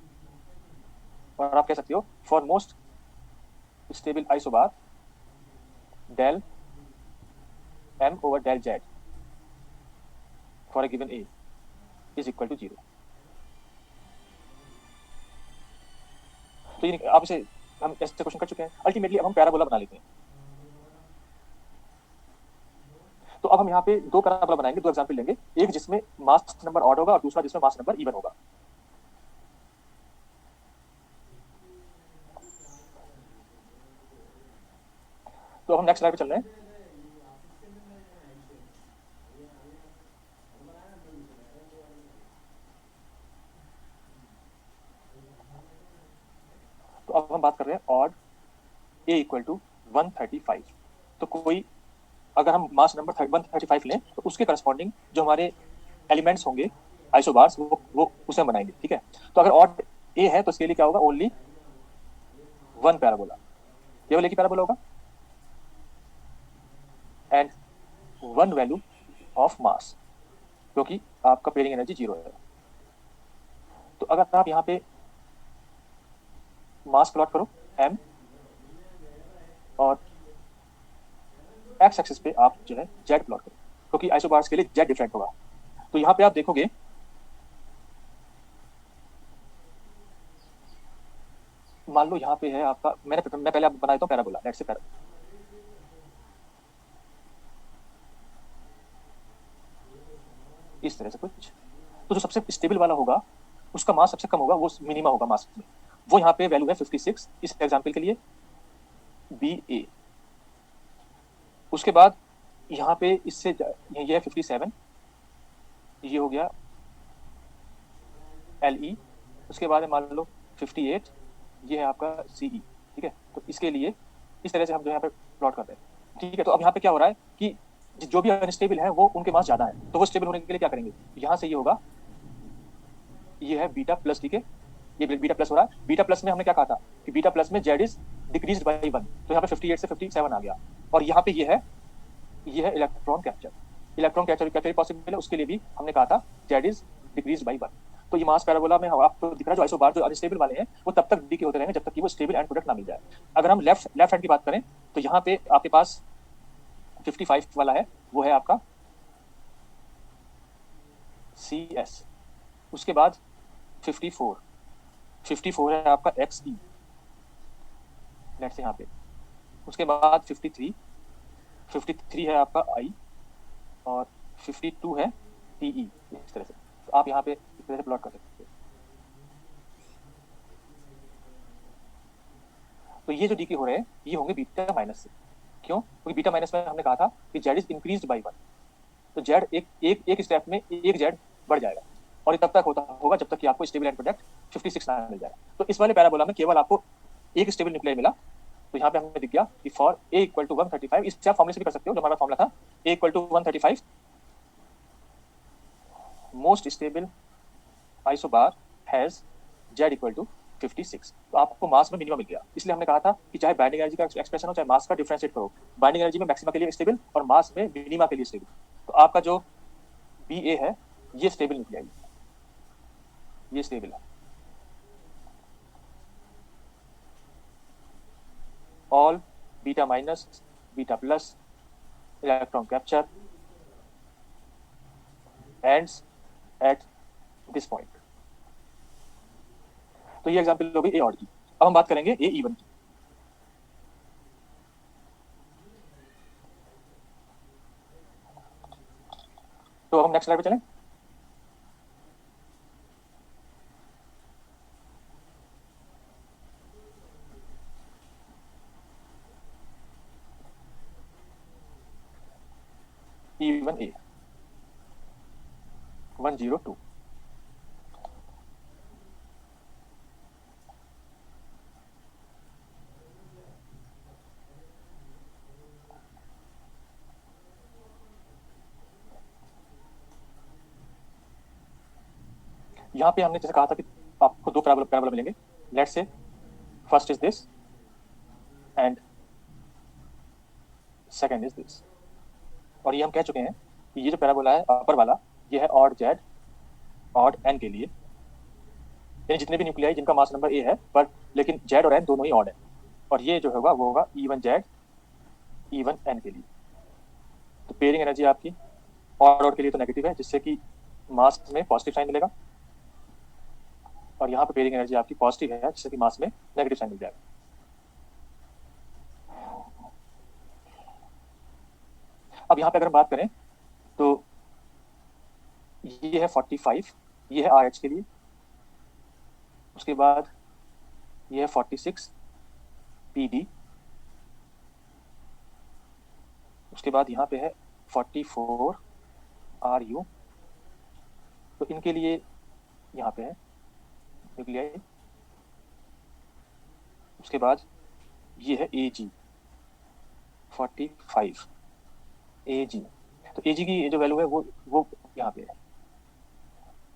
और आप कह सकते हो for most stable isobar del m over del z for a given a is equal to 0। तो ये आप इसे, हम ऐसे क्वेश्चन कर चुके हैं। अल्टीमेटली अब हम पैराबोला बना लेते हैं। तो अब हम यहाँ पे दो पैराबोला बनाएंगे, दो एग्जांपल लेंगे, एक जिसमें मास नंबर ऑड होगा और दूसरा जिसमें मास नंबर इवन होगा। तो हम नेक्स्ट स्लाइड पे चल रहे हैं। तो अब हम बात कर रहे हैं ऑड ए इक्वल टू 135। तो कोई अगर हम मास नंबर 135 लें तो उसके करस्पॉन्डिंग जो हमारे एलिमेंट्स होंगे आइसोबार्स वो उसे हम बनाएंगे, ठीक है। तो अगर ऑड ए है तो इसके लिए क्या होगा, ओनली वन पैराबोला, केवल एक ही पैराबोला होगा and one value of mass, क्योंकि आपका पेयरिंग एनर्जी 0 है। तो अगर आप यहाँ पे मास प्लॉट करो m और एक्स एक्सिस पे आप जो है जेड प्लॉट करो, क्योंकि आइसोबार्स के लिए जेड डिफरेंट होगा। तो यहाँ पे आप देखोगे मान लो यहाँ पे है आपका, मैं पहले आप बना देता हूँ पैराबोला, लेट्स से पैराबोला इस तरह से कुछ। तो जो सबसे स्टेबल वाला होगा उसका मास सबसे कम होगा, वो मिनिमा होगा मास में, वो यहाँ पे वैल्यू है 56 इस एग्जांपल के लिए बी ए। उसके बाद यहाँ पे इससे ये है 57, ये हो गया एल ई। उसके बाद मान लो 58, ये है आपका सी ई, ठीक है। तो इसके लिए इस तरह से हम जो यहाँ पे प्लॉट कर रहे हैं, ठीक है। तो अब यहाँ पे क्या हो रहा है कि जो भी अनस्टेबल है वो उनके मास ज्यादा है, तो वो स्टेबल होने के लिए क्या करेंगे, यहाँ से ये होगा ये है बीटा प्लस डी के, ये बीटा प्लस हो रहा है। बीटा प्लस में हमने क्या कहा था कि बीटा प्लस में जेड इज डिक्रीज्ड बाय 1, तो यहाँ पे 58 से 57 आ गया। और यहाँ पे ये है electron capture. Electron capture possible है, उसके लिए भी हमने कहा था जेड इज डिक्रीज्ड बाय 1। तो ये मास पैराबोला में आपको दिख रहा है जो आइसोबार जो अनस्टेबल वाले हैं वो तब तक डीके होते रहेंगे जब तक कि वो स्टेबल एंड प्रोडक्ट ना मिल जाए। अगर हम लेफ्ट हैंड की बात करें तो यहाँ पे आपके पास 55 वाला है, वो है आपका CS। उसके बाद 54 है आपका XE, नेट से यहाँ पे। उसके बाद 53 है आपका I, और 52 है TE। इस तरह से तो आप यहाँ पे इस तरह से प्लॉट कर सकते हैं। तो ये जो डीके हो रहे हैं ये होंगे बीटा माइनस से। क्यों? क्योंकि बीटा माइनस में हमने कहा था कि जेड इज इंक्रीज्ड बाय 1, तो जेड एक स्टेप में एक जेड बढ़ जाएगा, और ये तब तक होगा जब तक कि आपको स्टेबल एंड प्रोडक्ट 56 ना मिल जाए। तो इस वाले पैराबोला में केवल आपको एक स्टेबल न्यूक्लियर मिला। तो यहाँ पे हमें दिख गया कि फॉर A इक्वल टू 135, इससे आप फॉर्मूले से भी कर सकते हो जो हमारा फॉर्मूला था, A equal to 135 most stable isobar has z equal to 56। तो आपको मास में मिनिमम मिल गया। इसलिए हमने कहा था कि चाहे बाइंडिंग एनर्जी का एक्सप्रेशन हो चाहे मास का, डिफरेंशिएट करो। बाइंडिंग एनर्जी में मैक्सिमा के लिए स्टेबल और मास में मिनिमा के लिए स्टेबल। तो आपका जो BA है ये स्टेबल न्यूक्लियर है, ये स्टेबल है। All beta minus beta plus electron capture ends at this point. तो ये एग्जांपल हो गई ए ऑड की। अब हम बात करेंगे ए इवन की। तो हम नेक्स्ट स्लाइड पे चलें। Even a 102। यहाँ पे हमने जैसे कहा था कि आपको दो पैराबोला मिलेंगे। Let's say first is this and second is this. और ये हम कह चुके हैं कि ये जो पैराबोला है अपर वाला ये है ऑड जेड ऑड एन के लिए, यानी जितने भी न्यूक्लियाई जिनका मास नंबर ए है पर लेकिन जेड और एन दोनों ही ऑड है। और ये जो होगा वो होगा इवन जेड इवन एन के लिए। तो पेयरिंग एनर्जी आपकी ऑड के लिए तो नेगेटिव है, जिससे कि मास में पॉजिटिव साइन मिलेगा, और यहाँ पे पेयरिंग एनर्जी आपकी पॉजिटिव है जिससे कि मास में नेगेटिव साइन मिल जाएगा। अब यहाँ पे अगर हम बात करें तो ये है 45, ये है RH के लिए। उसके बाद ये है 46 PD। उसके बाद यहाँ पे है 44 RU। तो इनके लिए यहाँ पे है न्यूक्लियाई। उसके बाद ये है AG 45 AG। तो AG की जो वैल्यू है वो यहाँ पे है।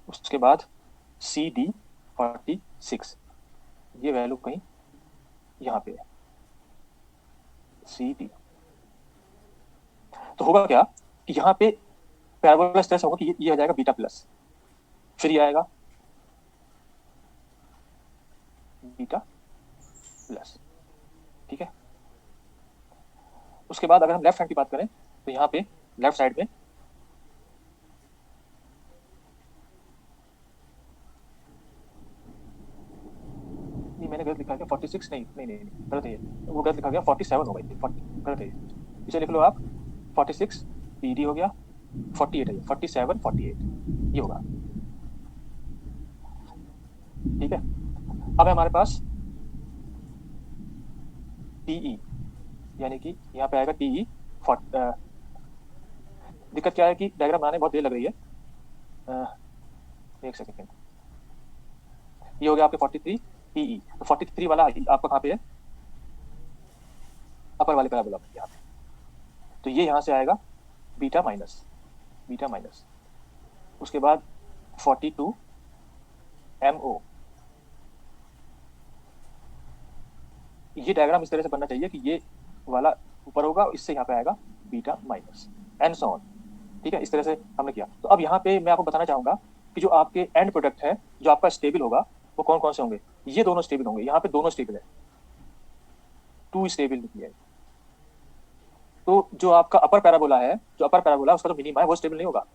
उसके बाद CD 46, ये वैल्यू कहीं यहाँ पे है CD। तो होगा क्या कि यहाँ पे पैराबोला स्ट्रेस होगा कि ये आ जाएगा बीटा प्लस, फिर ये आएगा बीटा प्लस। ठीक है। उसके बाद अगर हम लेफ्ट हैंड की बात करें तो यहाँ पे लेफ्ट साइड में नहीं, मैंने गलत लिखा गया 46, नहीं गलत है, वो गलत लिखा गया 47 होगा, ये गलत है। इसे लिख लो आप 46 PD हो गया, 48 है, 47 48 ये होगा। ठीक है। अब है हमारे पास TE, यानी कि यहाँ पे आएगा TE। दिक्कत क्या है कि डायग्राम बनाने बहुत देर लग रही है। एक सेकेंड। ये हो गया आपके 43 TE। तो 43 वाला आपका कहाँ पे है? अपर वाले पैराबोला में यहाँ पे। तो ये यहाँ से आएगा बीटा माइनस। उसके बाद 42 MO। ये डायग्राम इस तरह से बनना चाहिए कि ये वाला ऊपर होगा, इससे यहाँ पे आएगा beta minus, and so on. ठीक है, इस तरह से हमने किया। तो अब यहाँ पे मैं आपको बताना चाहूंगा कि जो आपके एंड प्रोडक्ट है, जो आपका स्टेबल होगा, वो कौन कौन से होंगे। ये दोनों स्टेबल होंगे, यहाँ पे दोनों स्टेबल है, 2 स्टेबल निकले। तो जो आपका अपर पैराबोला है, जो अपर पैराबोला उसका जो मिनिमा है वो स्टेबल नहीं होगा,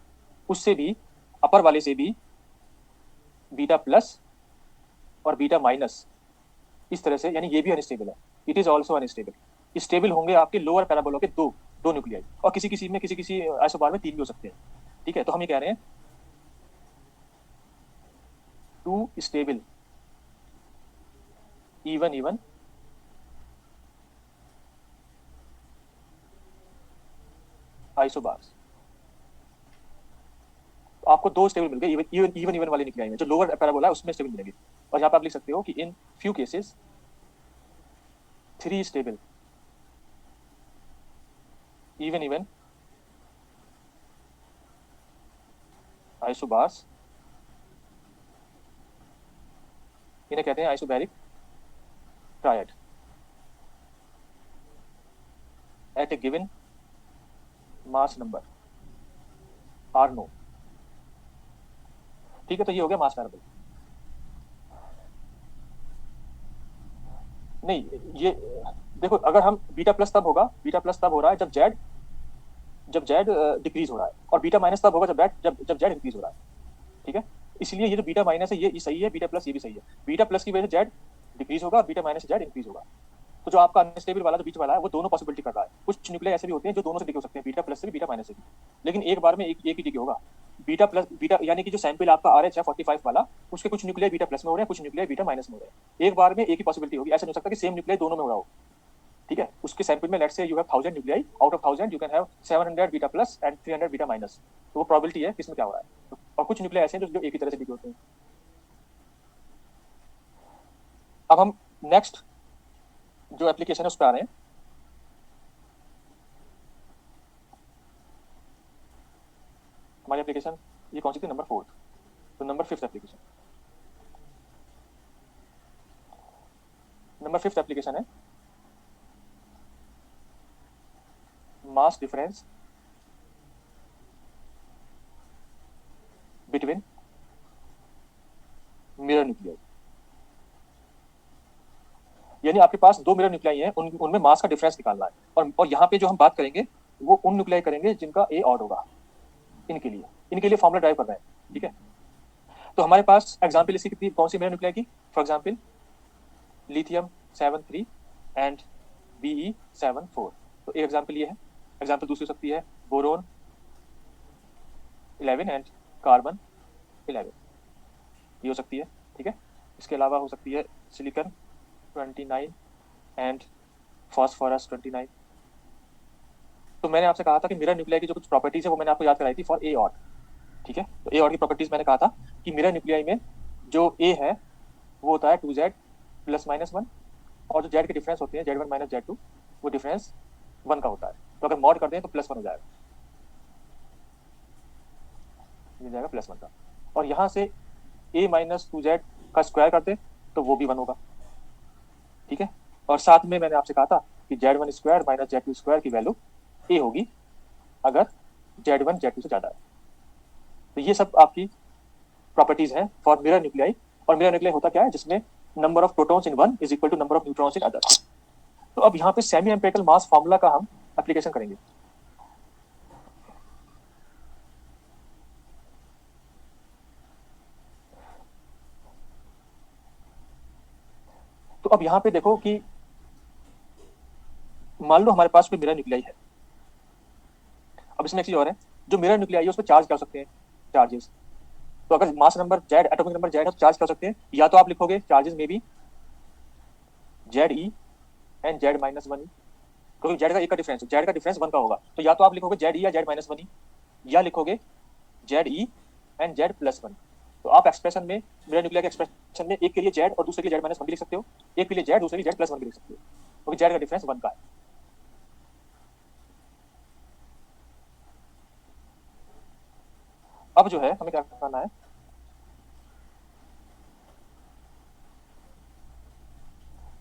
उससे भी अपर वाले से भी बीटा प्लस और बीटा माइनस, इस तरह से, यानी ये भी अनस्टेबल है, it is also unstable. Stable होंगे आपके लोअर पैराबोला के दो दो न्यूक्लियाई, और किसी किसी में, किसी किसी आइसोबार में 3 भी हो सकते हैं। ठीक है, तो हम ये कह रहे हैं 2 स्टेबल इवन इवन आइसोबार्स। तो आपको 2 स्टेबल मिल गए इवन वाले न्यूक्लियाई में, जो लोअर पैराबोला है उसमें स्टेबल मिलेंगे। और यहाँ पे आप लिख सकते हो कि in few cases 3 stable even isobars, इन्हें कहते हैं isobaric triad at a given mass number are know. ठीक है, तो ये हो गया मास पैराबोला। नहीं, ये देखो, अगर हम बीटा प्लस तब होगा, बीटा प्लस तब हो रहा है जब जेड डिक्रीज हो रहा है, और बीटा माइनस तब होगा जब जेड इंक्रीज हो रहा है। ठीक है, इसलिए ये जो बीटा माइनस है ये सही है, बीटा प्लस ये भी सही है। बीटा प्लस की वजह से जेड डिक्रीज होगा और बीटा माइनस से जेड इंक्रीज होगा। तो जो आपका अनस्टेबल वाला जो बीच वाला है वो दोनों पॉसिबिलिटी कर रहा है। कुछ न्यूक्लियाई ऐसे भी होते हैं जो दोनों से डिके हो सकते हैं, बीटा प्लस से भी बीटा माइनस से भी, लेकिन एक बार में एक ही डिके होगा। बीटा प्लस बीटा, यानी कि जो सैंपल आपका RH है 45 वाला, उसके कुछ न्यूक्लियाई बीटा प्लस में हो रहे हैं, कुछ न्यूक्लियाई बीटा माइनस में हो रहे हैं। एक बार में एक ही पॉसिबिलिटी होगी, ऐसा नहीं हो सकता कि सेम न्यूक्लियाई दोनों में हो रहा हो। ठीक है, उसके सैंपल में let's say you have 1000 nuclei, out of 1000 you can have 700 beta plus and 300 beta minus. तो वो प्रोबेबिलिटी है किसमें क्या हो रहा है। और कुछ न्यूक्लियाई ऐसे हैं जो एक ही तरह से डिके होते हैं। अब हम नेक्स्ट जो एप्लीकेशन है उस पर आ रहे हैं। हमारी एप्लीकेशन ये कौन सी थी, नंबर 4। तो number 5th application, number 5th application है मास डिफरेंस बिटवीन मिरर न्यूक्लियाई। यानी आपके पास 2 मिरर न्यूक्लियाई हैं, उनमें मास का डिफरेंस निकालना है। और यहाँ पे जो हम बात करेंगे वो उन न्यूक्लियाई करेंगे जिनका ए ऑड होगा। इनके लिए फॉर्मूला ड्राइव कर रहे हैं। ठीक है, तो हमारे पास एग्जाम्पल इसकी कितनी, कौन सी मिरर न्यूक्लियाई की, for example lithium 7 3 and Be7 4। तो एक एग्जाम्पल ये है। एग्जाम्पल दूसरी हो सकती है बोरोन 11 एंड कार्बन 11, ये हो सकती है। ठीक है, इसके अलावा हो सकती है सिलिकॉन 29 एंड फॉस्फोरस 29। तो मैंने आपसे कहा था कि मिरर न्यूक्लियाई की जो कुछ प्रॉपर्टीज है वो मैंने आपको याद कराई थी फॉर ए ऑड। ठीक है, तो ए ऑड की प्रॉपर्टीज मैंने कहा था कि मिरर न्यूक्लियाई में जो ए है वो होता है 2Z प्लस माइनस 1, और जो जेड के डिफरेंस होते हैं Z1 माइनस Z2, वो डिफरेंस 1 का होता है। तो अगर मॉड कर दें तो +1 हो जाएगा, ये जाएगा +1 का। और यहाँ से a माइनस 2Z का स्क्वायर कर दे तो वो भी 1 होगा। ठीक है, और साथ में मैंने आपसे कहा था कि Z1 square minus Z2 square की वैल्यू a होगी अगर Z1 Z2 से ज्यादा है। तो ये सब आपकी प्रॉपर्टीज हैं फॉर मिरर न्यूक्लियाई। और मिरर न्यूक्लियाई होता क्या है, जिसमें number of protons in one is equal to number of neutrons in other. तो अब यहाँ पे सेमी एम्पिरिकल मास फार्मूला का हम एप्लीकेशन करेंगे। तो अब यहाँ पे देखो कि मान लो हमारे पास कोई मिरर न्यूक्लियाई है। अब इसमें एक चीज और है, जो मिरर न्यूक्लियाई है उसमें चार्ज क्या हो सकते हैं, चार्जेस। तो अगर mass number Z, atomic number Z है, तो चार्ज क्या हो सकते हैं, या तो आप लिखोगे चार्जेस में भी ZE and Z minus 1E, क्योंकि जेड का एक का डिफरेंस, जेड का डिफरेंस 1 का होगा। तो या तो आप लिखोगे ZE या Z माइनस 1E, या लिखोगे ZE एंड Z प्लस 1। तो आप एक्सप्रेशन में, मिरर न्यूक्लियाई के एक्सप्रेशन में एक के लिए जेड और दूसरे के लिए Z माइनस 1 भी लिख सकते हो, एक के लिए जेड दूसरे के लिए Z प्लस 1 भी लिख सकते हो, क्योंकि जेड का डिफरेंस 1 का है। अब जो है हमें क्या करना है,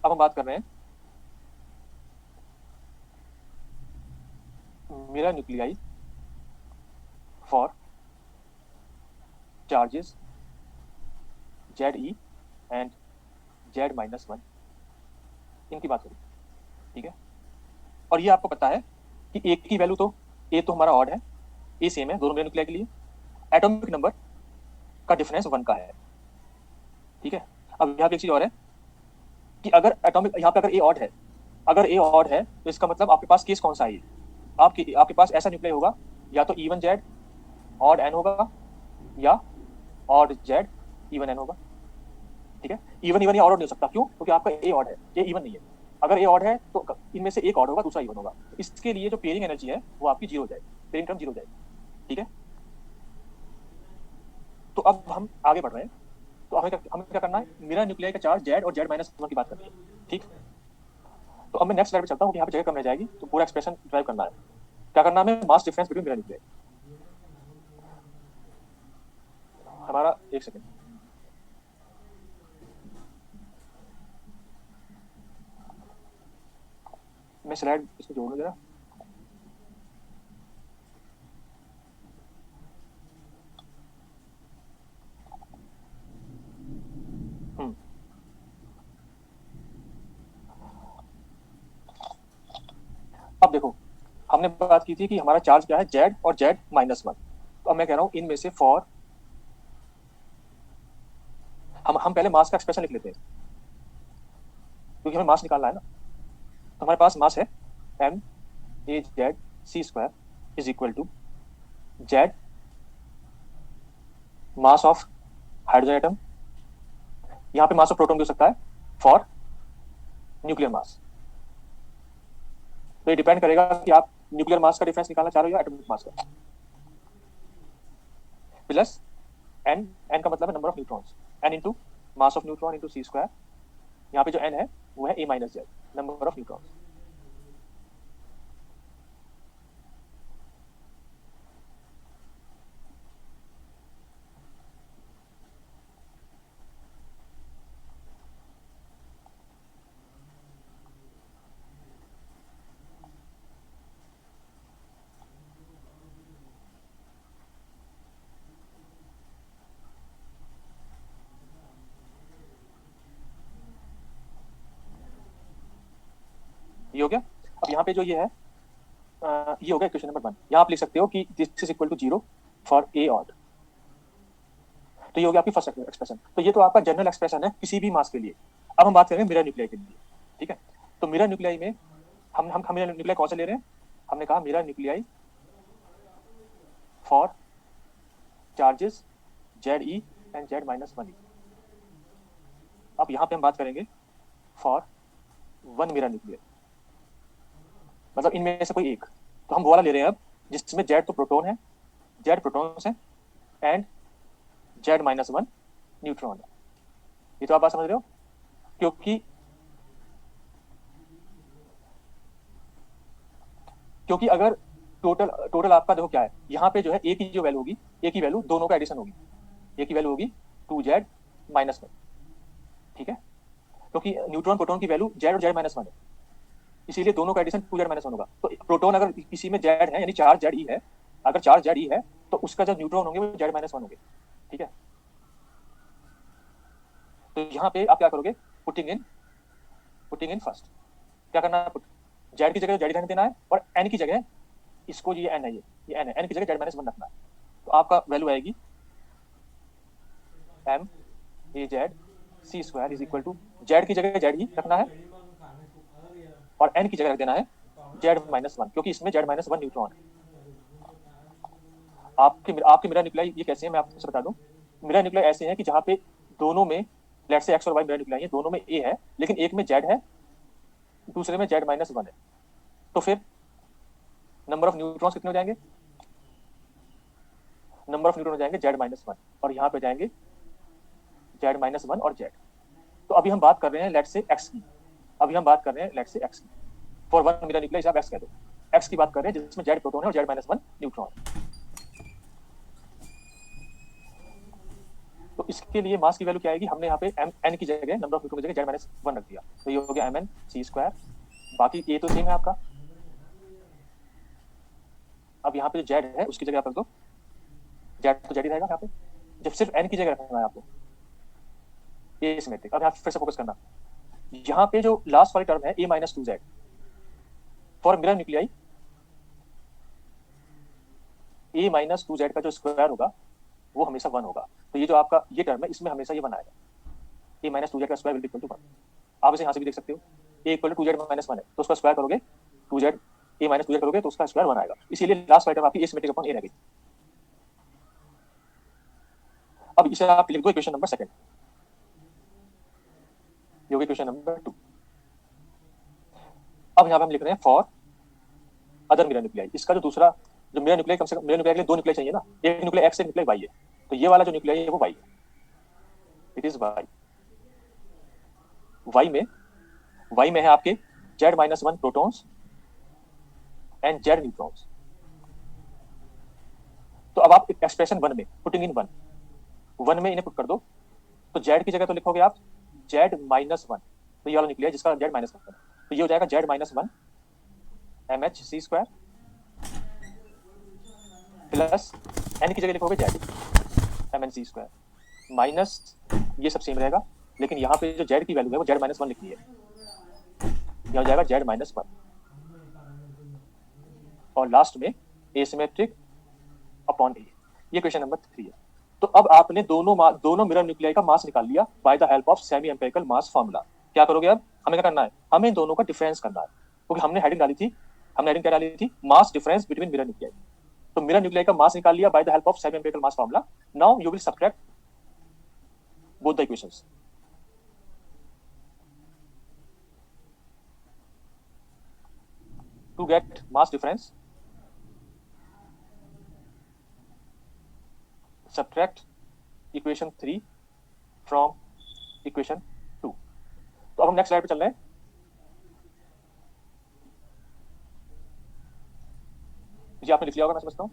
अब हम बात कर रहे हैं mirror nuclei for charges ZE and Z-1, इनकी बात करें, ठीक है। और ये आपको पता है कि ए की वैल्यू तो ए तो हमारा ऑड है, ए सेम है दोनों मिरर न्यूक्लियाई के लिए, एटॉमिक नंबर का डिफरेंस 1 का है, ठीक है। अब यहाँ पे एक चीज और है कि अगर एटॉमिक यहाँ पे अगर ए ऑड है, अगर ए ऑड है तो इसका मतलब आपके पास केस कौन सा है, आपके पास ऐसा न्यूक्लियाई होगा या तो इवन जेड ऑड एन होगा या ऑड जेड इवन एन होगा, ठीक है। इवन इवन या ऑड नहीं हो सकता, क्यों? क्योंकि आपका ए ऑड है, ये इवन नहीं है। अगर ए ऑड है तो इनमें से एक ऑड होगा, दूसरा इवन होगा। इसके लिए जो पेयरिंग एनर्जी है वो आपकी जीरो हो जाएगी, पेयरिंग टर्म जीरो हो जाएगी, ठीक है। तो अब हम आगे बढ़ रहे हैं, तो हमें क्या करना है, मिरर न्यूक्लियाई का चार्ज जेड और Z-1 की बात करनी है, ठीक। तो अब मैं नेक्स्ट स्लाइड पे चलता हूँ, यहाँ पे जगह कम रह जाएगी, तो पूरा एक्सप्रेशन ड्राइव करना है। क्या करना है, मास डिफरेंस बिटवीन मिरर न्यूक्लियाई। हमारा एक सेकेंड, मैं स्लाइड इसमें जोड़ लूँ जरा। अब देखो, हमने बात की थी कि हमारा चार्ज क्या है, जेड और Z-1। तो अब मैं कह रहा हूँ इनमें से फॉर हम पहले मास का एक्सप्रेशन लिख लेते हैं, क्योंकि हमें मास निकालना है ना। तो हमारे पास मास है MaZc² is equal to z mass of hydrogen atom, यहाँ पे मास ऑफ प्रोटॉन भी हो सकता है, फॉर न्यूक्लियर मास। तो ये डिपेंड करेगा कि आप न्यूक्लियर मास का डिफरेंस निकालना चाह रहे हो या एटॉमिक मास का। प्लस n का मतलब है number of neutrons, n into mass of neutron into C²। यहाँ पे जो n है वो है A-Z, नंबर ऑफ न्यूट्रॉन्स। ये हो गया। अब यहाँ पे जो ये है, ये हो गया क्वेश्चन नंबर 1। यहाँ आप लिख सकते हो कि this is equal to 0 for a odd. तो ये हो गया आपकी फर्स्ट एक्सप्रेशन। तो ये तो आपका जनरल एक्सप्रेशन है किसी भी मास के लिए। अब हम बात करेंगे मिरर न्यूक्लियाई के लिए, ठीक है। तो मिरर न्यूक्लियाई में हम मिरर न्यूक्लियाई कौन सा ले रहे हैं, हमने कहा mirror nuclei for charges ZE and Z-1। अब यहाँ पे हम बात करेंगे फॉर वन मिरर न्यूक्लियाई, मतलब इनमें से कोई एक। तो हम वो वाला ले रहे हैं अब जिसमें Z तो प्रोटॉन है, Z प्रोटॉन्स है एंड Z-1 न्यूट्रॉन है। ये तो आप बात समझ रहे हो, क्योंकि अगर टोटल आपका देखो क्या है, यहाँ पे जो है ए की जो वैल्यू होगी, ए की वैल्यू दोनों का एडिशन होगी, ए की वैल्यू होगी 2Z-1, ठीक है। क्योंकि न्यूट्रॉन प्रोटॉन की वैल्यू Z और Z-1 है, इसीलिए दोनों का एडिशन 2Z-1 होगा। तो प्रोटॉन अगर किसी में Z है, यानी चार्ज ZE है, अगर चार्ज ZE है तो उसका जो न्यूट्रॉन होंगे वो Z-1 होंगे, ठीक है। तो यहाँ पे आप क्या करोगे, पुटिंग इन फर्स्ट क्या करना है, जेड की जगह जेड रहने देना है, और एन की जगह इसको, ये एन है, ये एन है, एन की जगह Z-1 रखना है। तो आपका वैल्यू आएगी MaZc² is equal to, Z की जगह जेड ही रखना है और एन की जगह रख देना है Z-1, क्योंकि इसमें Z-1 न्यूट्रॉन है। आपके मिरर न्यूक्लियाई ये कैसे है मैं आपको बता दूं। मिरर न्यूक्लियाई ऐसे हैं कि जहाँ पे दोनों में लेट से एक्स और वाई मिरर न्यूक्लियाई है, दोनों में ए है, लेकिन एक में जेड है, दूसरे में Z-1 है। तो फिर नंबर ऑफ न्यूट्रॉन्स कितने हो जाएंगे, नंबर ऑफ न्यूट्रॉन हो जाएंगे Z-1, और यहाँ पे जाएंगे Z-1 और Z। तो अभी हम बात कर रहे हैं लेट से एक्स की, फॉर वन मिरर न्यूक्लियाई आप एक्स कह दो, एक्स की बात कर रहे हैं जिसमें Z प्रोटॉन है और Z-1 न्यूट्रॉन। तो तो इसके लिए मास की वैल्यू क्या आएगी, हमने यहाँ पे एन की जगह, नंबर ऑफ न्यूट्रॉन की जगह जेड माइनस वन रख दिया, तो ये हो गया एम एन सी स्क्वायर। बाकी ए तो सेम है आपका, अब यहाँ पे जो जेड है उसकी जगह आप रख दो, जेड तो जेड ही रहेगा यहाँ पे, जब सिर्फ एन की जगह रखना है आपको, ए सिमेट्रिक। अब यहाँ फिर से फोकस करना, यहाँ पे जो लास्ट वाली टर्म है A minus two Z, for mirror nuclei A minus two Z का जो स्क्वायर होगा वो हमेशा वन होगा। तो ये जो आपका ये टर्म है इसमें हमेशा ये वन आएगा, ए माइनस टू जेड का square will be equal to one. आप इसे यहाँ से भी देख सकते हो, A equal to Z minus one है, तो उसका स्क्वायर करोगे two Z, A minus two Z करोगे तो उसका स्क्वायर वन आएगा, इसीलिए लास्ट वाली टर्म आपकी ए सिमेट्रिक अपॉन ए रह गई। अब इसे आप लिख दो इक्वेशन नंबर सेकंड, ये होगी इक्वेशन नंबर 2। अब यहाँ पे हम लिख रहे हैं फॉर अदर मिरर न्यूक्लियाई, इसका जो दूसरा जो मिरर न्यूक्लियाई, कम से कम मिरर न्यूक्लियाई के लिए दो न्यूक्लियाई चाहिए ना, एक न्यूक्लियाई एक्स, एक न्यूक्लियाई वाई है, तो ये वाला जो न्यूक्लियाई है वो वाई है, इट इज वाई। वाई में है आपके Z minus one protons and Z neutrons. तो अब आप एक्सप्रेशन वन में पुटिंग इन वन में इन्हें पुट कर दो, तो जेड की जगह तो लिखोगे आप जेड माइनस वन, तो ये वाला न्यूक्लियाई जिसका जेड माइनस वन, तो ये हो जाएगा z minus one m h c square plus n की जगह लिखोगे z M n c square minus, ये सब सेम रहेगा, लेकिन यहाँ पे जो जेड की वैल्यू है वो जेड माइनस वन लिखनी है, यह हो जाएगा जेड माइनस वन, और लास्ट में एसिमेट्रिक अपॉन ए, ये क्वेश्चन नंबर 3 है। तो अब आपने दोनों मिरर न्यूक्लियाई का मास निकाल लिया by the help of semi empirical mass formula. क्या करोगे अब, हमें क्या करना है, हमें दोनों का डिफरेंस करना है, क्योंकि हमने हेडिंग डाली थी, हमने हेडिंग क्या डाली थी, मास डिफरेंस बिटवीन मिरर न्यूक्लियाई। तो मिरर न्यूक्लियाई का मास निकाल लिया by the help of semi empirical mass formula. Now you will subtract both the equations. To get mass difference, subtract equation 3 from equation 2। तो अब हम नेक्स्ट स्लाइड पे चल रहे हैं। जी आपने लिख लिया होगा मैं समझता हूँ।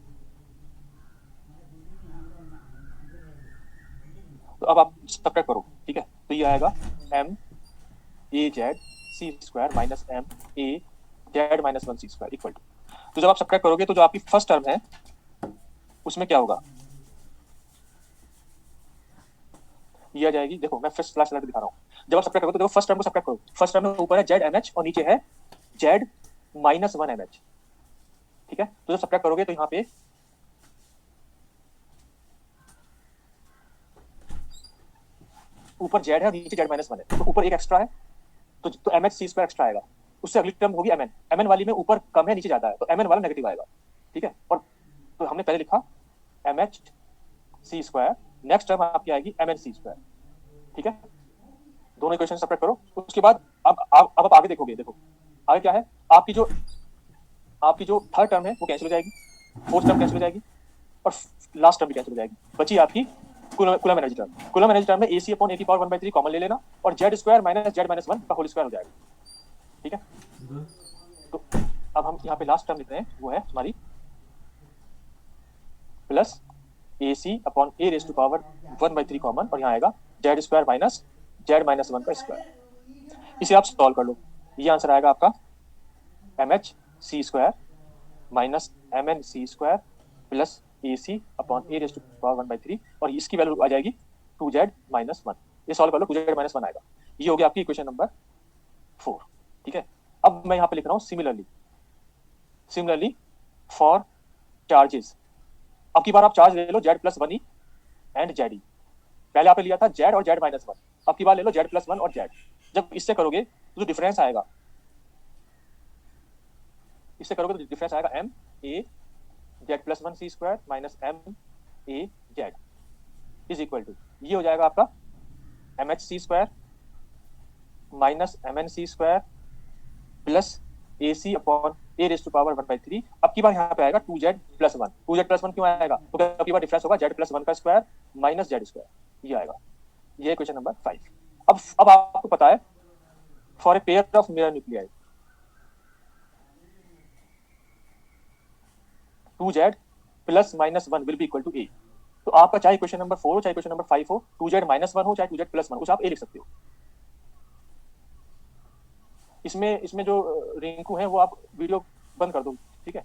तो अब आप सब्ट्रैक्ट करो, ठीक है, तो ये आएगा m a z c square minus m a z minus one c square equal to, तो जब आप सब्ट्रैक्ट करोगे तो जो आपकी फर्स्ट टर्म है उसमें क्या होगा, ये आ जाएगी, देखो मैं फर्स्ट फ्लैश लाइट दिखा रहा हूँ। जब आप सब्ट्रैक्ट करोगे तो देखो फर्स्ट टर्म को सब्ट्रैक्ट करो, फर्स्ट टर्म में ऊपर है जेड एम एच और नीचे है z minus one m h, ठीक है। तो जब सब्ट्रैक्ट करोगे तो यहाँ पे ऊपर जेड है और नीचे जेड माइनस वन है, तो ऊपर एक एक्स्ट्रा है, तो m h c square extra आएगा, उससे अगली टर्म होगी एम एन वाली में ऊपर कम है नीचे ज्यादा है, तो एम एन वाला नेगेटिव आएगा, ठीक है। और तो हमने पहले लिखा m h c square, next term आपकी आएगी एम एन सी स्क्वायर, ठीक है। दोनों इक्वेशन सब्ट्रैक्ट करो, उसके बाद अब आप आगे देखोगे, देखो आगे क्या है, आपकी जो थर्ड टर्म है वो कैंसिल हो जाएगी, फोर्थ टर्म कैंसिल हो जाएगी और लास्ट टर्म भी कैंसिल हो जाएगी, बची आपकी coulomb energy term. Coulomb energy term में AC अपॉन A की पावर 1/3 कॉमन ले लेना और Z square minus z minus one का होल स्क्वायर हो जाएगा, ठीक है। तो अब हम यहाँ पे लास्ट टर्म लिख रहे हैं, वो है हमारी plus AC upon A raise to power 1/3 common, और यहाँ आएगा z square minus z minus one का स्क्वायर। इसे आप सॉल्व कर लो, ये आंसर आएगा आपका MH C square minus MN C square plus AC upon A raise to power 1/3, और इसकी वैल्यू आ जाएगी 2Z माइनस वन। ये सॉल्व कर लो, 2Z माइनस वन आएगा। ये हो गया आपकी इक्वेशन नंबर 4, ठीक है। अब मैं यहाँ पे लिख रहा हूँ सिमिलरली फॉर चार्जेस। अब की बार आप चार्ज ले लो Z plus one e and Z e, पहले आपने लिया था Z और Z माइनस वन, अब की बार ले लो Z प्लस वन और Z। जब इससे करोगे तो जो डिफरेंस आएगा, इससे करोगे तो डिफरेंस आएगा m a z plus one c square minus m a z is equal to, ये हो जाएगा आपका m h c square minus m n c square plus a c upon a raise to power 1/3। अब की बार यहाँ पे आएगा 2Z plus one. 2Z plus one क्यों आएगा, तो अब की बार डिफरेंस होगा Z प्लस वन का स्क्वायर माइनस जेड स्क्वायर, ये आएगा। ये क्वेश्चन नंबर 5। अब आपको पता है for a pair of mirror nuclei 2Z plus minus one will be equal to A। तो आपका चाहे क्वेश्चन नंबर 4 हो चाहे क्वेश्चन नंबर 5 हो, 2z-1 हो चाहे 2z+1, उसे आप ए लिख सकते हो। इसमें जो रिंकू है वो आप वीडियो बंद कर दो, ठीक है।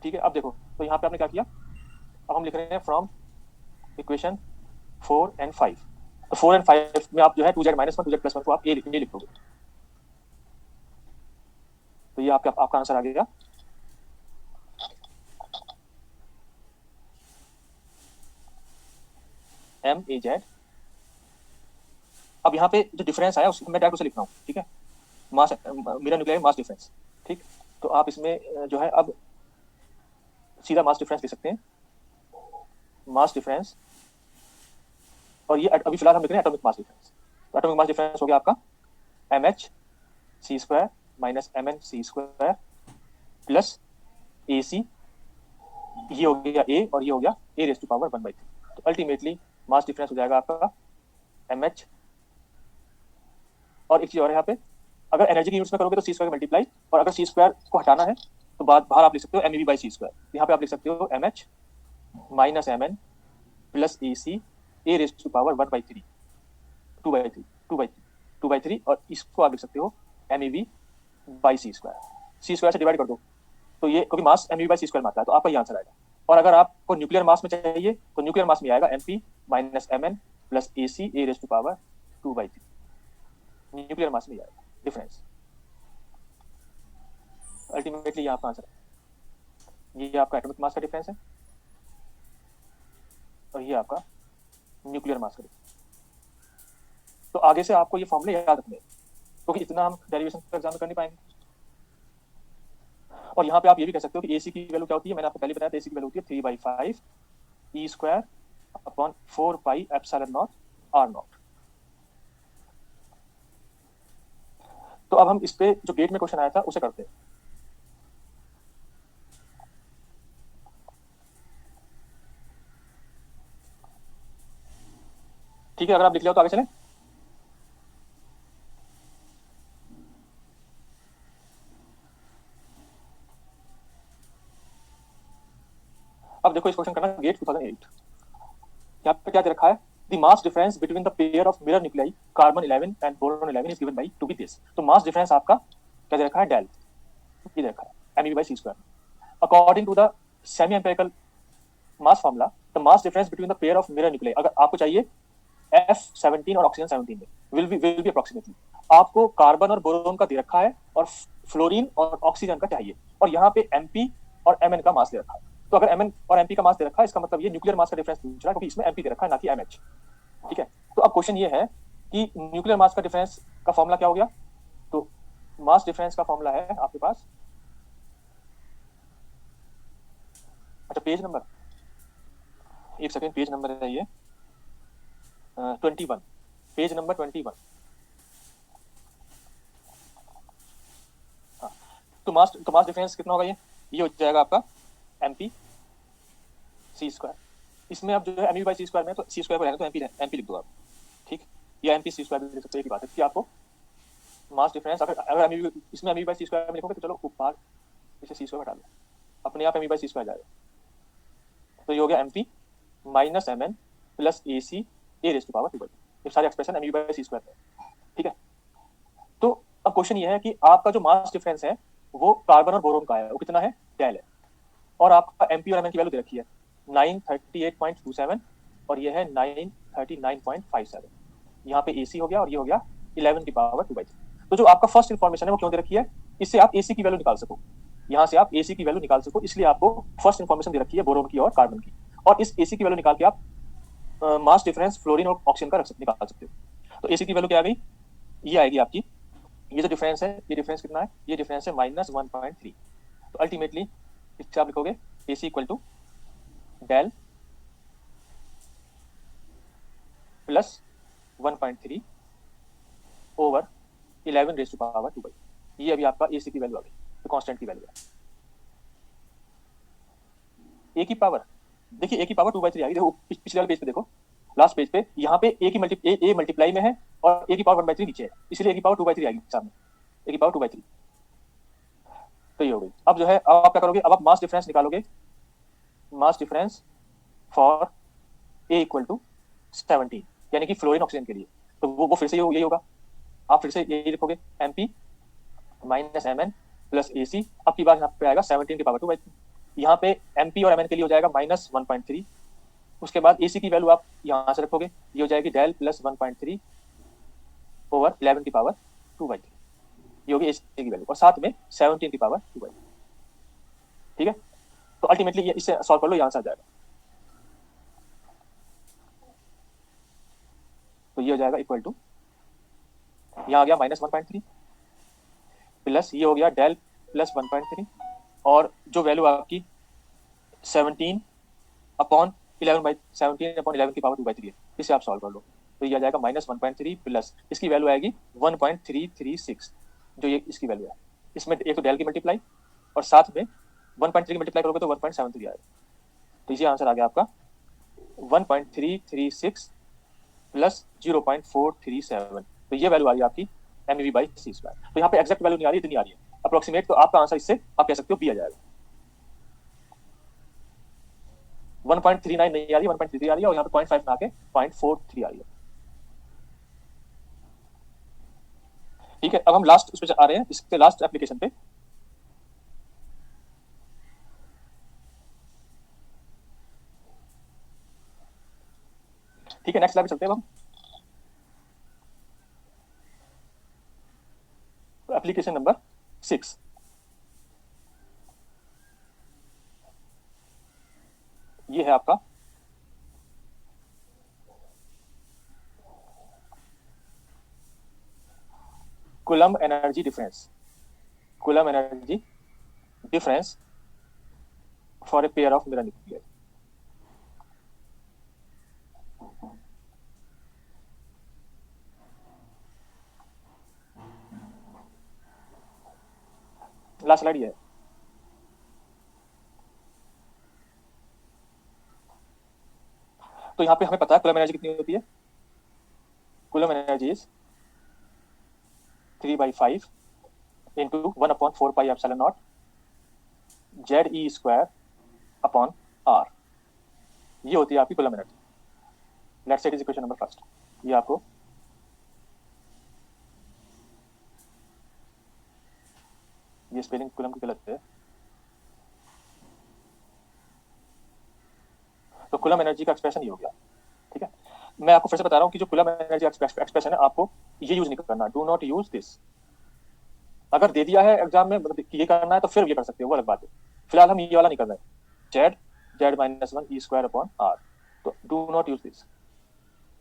ठीक है, अब देखो तो यहाँ पे आपने क्या किया, अब हम लिख रहे हैं फ्रॉम इक्वेशन 4 एंड 5। तो 4 एंड 5 में आप जो है 2z-1 2z+1 को आप ए लिख दोगे, तो ये आपका आंसर आ गया। MAZ। अब यहाँ पे जो डिफरेंस आया उसको मैं डायरेक्ट उसे लिख रहा हूँ, ठीक है, मास मेरा न्यूक्लियर मास डिफरेंस, ठीक। तो आप इसमें जो है अब सीधा मास डिफरेंस लिख सकते हैं, मास डिफरेंस, और ये अभी फिलहाल हम लिख रहे हैं एटॉमिक मास डिफरेंस। तो एटॉमिक मास डिफरेंस हो गया आपका MHc² minus MnC² plus AC, ये हो गया A और ये हो गया A⁻⁴। तो अल्टीमेटली मास डिफरेंस हो जाएगा आपका MH, और एक चीज और है यहाँ पे, अगर एनर्जी की यूनिट्स में करोगे तो C² मल्टीप्लाई, और अगर C² को हटाना है तो बाहर आप लिख सकते हो MeV/C²। यहाँ पे आप लिख सकते हो MH minus Mn plus AC A⁻⁴ 2/3 और इसको आप लिख सकते हो MeV/C²। C² से डिवाइड कर दो तो ये, क्योंकि मास MeV/C² मात्रा है, तो आपका ये आंसर आएगा। और अगर आपको न्यूक्लियर मास में चाहिए तो न्यूक्लियर मास में आएगा MP minus Mn plus AC A⁻²3। Nuclear mass में आएगा डिफरेंस। अल्टीमेटली ये आपका आंसर है, ये आपका एटॉमिक मास का डिफरेंस है और ये आपका न्यूक्लियर मास का डिफरेंस। तो आगे से आपको ये फॉर्मूले याद रखने हैं, क्योंकि इतना हम डेरिवेशन एग्जाम में कर नहीं पाएंगे। और यहाँ पे आप ये भी कह सकते हो कि AC की वैल्यू क्या होती है, मैंने आपको पहले बताया था AC की वैल्यू होती है 3/5 E² अपॉन 4πε0 R0। तो अब हम इस पे जो गेट में क्वेश्चन आया था उसे करते हैं। ठीक है, अगर आप लिख लिया तो आगे चलें। अब देखो इस क्वेश्चन का ना गेट 2008, यहाँ पे क्या दे रखा है, the mass difference between the pair of mirror nuclei carbon 11 and boron 11 is given by to be this. तो मास डिफरेंस आपका क्या दे रखा है, डेल, ये दे रखा है MeV/C²। According to the semi empirical mass formula the mass difference between the pair of mirror nuclei, अगर आपको चाहिए F17 और ऑक्सीजन 17 में, विल बी अप्रोक्सीमेटली, आपको कार्बन और बोरोन का दे रखा है और फ्लोरीन और ऑक्सीजन का चाहिए, और यहाँ पे MP और Mn का मास दे रखा है। तो अगर Mn और MP का मास दे रखा है, इसका मतलब ये न्यूक्लियर मास का डिफरेंस पूछ रहा है, क्योंकि इसमें MP दे रखा है ना कि MH। ठीक है, तो अब क्वेश्चन ये है कि न्यूक्लियर मास का डिफरेंस का फॉर्मूला क्या हो गया। तो मास डिफरेंस का फॉर्मूला है आपके पास, अच्छा पेज नंबर, एक सेकेंड, पेज नंबर है ये 21, पेज नंबर 21। हाँ, तो मास डिफरेंस कितना होगा, ये हो जाएगा आपका MP/C²। इसमें आप जो है MeV/C² में तो C² को रहने तो MP लिख दो आप, ठीक, या MP/C² भी लिख सकते हो, एक ही बात है कि आपको मास डिफरेंस अगर इसमें MeV/C² में लिखोगे तो चलो ऊपर इसे C² हटा लो, अपने आप MeV/C² आ जाएगा। तो ये हो गया MP minus Mn plus AC A⁻²। ये सारे एक्सप्रेशन MeV/C² है, ठीक है। तो अब क्वेश्चन ये है कि आपका जो मास डिफरेंस है वो कार्बन और बोरोन का है, वो कितना है, डेल है, और आपका MP और Mn की वैल्यू दे रखी है 938.27 और ये है 939.57। यहाँ पे AC हो गया और ये हो गया 11⁻²। तो जो आपका फर्स्ट इन्फॉर्मेशन है वो क्यों दे रखी है, इससे आप AC की वैल्यू निकाल सको, यहाँ से आप AC की वैल्यू निकाल सको, इसलिए आपको फर्स्ट इन्फॉर्मेशन दे रखी है बोरोन की और कार्बन की, और इस AC की वैल्यू निकाल के आप मास डिफरेंस फ्लोरीन और ऑक्सीजन का निकाल सकते हो। तो AC की वैल्यू क्या आ गई, ये आएगी आपकी, ये जो डिफरेंस है, ये डिफरेंस कितना है, ये डिफरेंस है -1.3। तो अल्टीमेटली इससे आप लिखोगे AC equal to del plus 1.3 over 11⁻²। ये अभी आपका AC की वैल्यू आ गई, तो कांस्टेंट की वैल्यू है। A की पावर, देखिए A की पावर 2/3 आ गई, देखो पिछले वाले पेज पे देखो, लास्ट पेज पे यहाँ पे ए की ए मल्टीप्लाई में है और ए की पावर 1/3 नीचे है, इसलिए ए की पावर 2/3 आएगी सामने, ए की पावर 2/3। तो ये हो गई। अब जो है अब आप क्या करोगे, अब आप मास डिफरेंस निकालोगे, mass difference for A equal to 17, यानी कि फ्लोरीन ऑक्सीजन के लिए। तो वो फिर से यही होगा, आप फिर से यही लिखोगे, mp minus m n plus a c. अब की बार यहाँ पे आएगा 17 की पावर 2/3। यहाँ पे एमपी और एम एन के लिए हो जाएगा माइनस 1.3। उसके बाद एसी की वैल्यू आप यहाँ से रखोगे, ये हो जाएगी डेल प्लस 1.3 ओवर 11 की पावर 2/3, ये होगी एसी की वैल्यू, और साथ में 17 की पावर 2/3। ठीक है, तो अल्टीमेटली ये इससे सॉल्व कर लो, यहाँ से आ जाएगा। तो ये हो जाएगा इक्वल टू, यहाँ आ गया माइनस 1.3 प्लस ये हो गया डेल प्लस 1.3, और जो वैल्यू आपकी 17 अपॉन 11 की पावर 2/3 है, इसे आप सॉल्व कर लो। तो ये आ जाएगा माइनस 1.3 प्लस इसकी वैल्यू आएगी 1.336, जो ये इसकी वैल्यू है। इसमें एक तो डेल की मल्टीप्लाई और साथ में 1.3 की मल्टीप्लाई करोगे तो 1.73 आएगा। तो इसी आंसर आ गया आपका 1.336 प्लस 0.437। तो ये वैल्यू आ रही है आपकी MEV/c²। तो यहाँ पे एग्जैक्ट वैल्यू नहीं आ रही, इतनी आ रही है अप्रोक्सीमेट। तो आपका आंसर इससे आप कह सकते हो बी आ जाएगा। 1.39 नहीं आ रही, 1.33 आ रही है, और यहाँ पे 0.5 में आके 0.43 आ रही है। ठीक है, अब हम लास्ट उस पे आ रहे हैं, इसके लास्ट एप्लीकेशन पे। ठीक है, नेक्स्ट स्लाइड पे चलते हैं हम। एप्लीकेशन नंबर 6, ये है आपका coulomb energy difference, coulomb energy difference for a pair of mirror nuclear. Last slide ये है। तो यहाँ पे हमें पता है कूलम्ब एनर्जी कितनी होती है। Coulomb energy is 3/5 into 1/4 pi epsilon not ZE² upon R, ये होती है आपकी coulomb energy. Let's say it is equation number first. ये आपको ये स्पेलिंग कूलम्ब की गलत है। तो कूलम्ब एनर्जी का एक्सप्रेशन ये हो गया। ठीक है, मैं आपको फिर से बता रहा हूँ कि जो कूलम्ब एनर्जी एक्सप्रेशन है, आपको ये यूज नहीं करना, डू नॉट यूज दिस। अगर दे दिया है एग्जाम में मतलब ये करना है तो फिर ये कर सकते हो, वो अलग बात है। फिलहाल हम ये वाला नहीं कर रहे हैं, Z-1 E² अपॉन R। तो डू नॉट यूज दिस,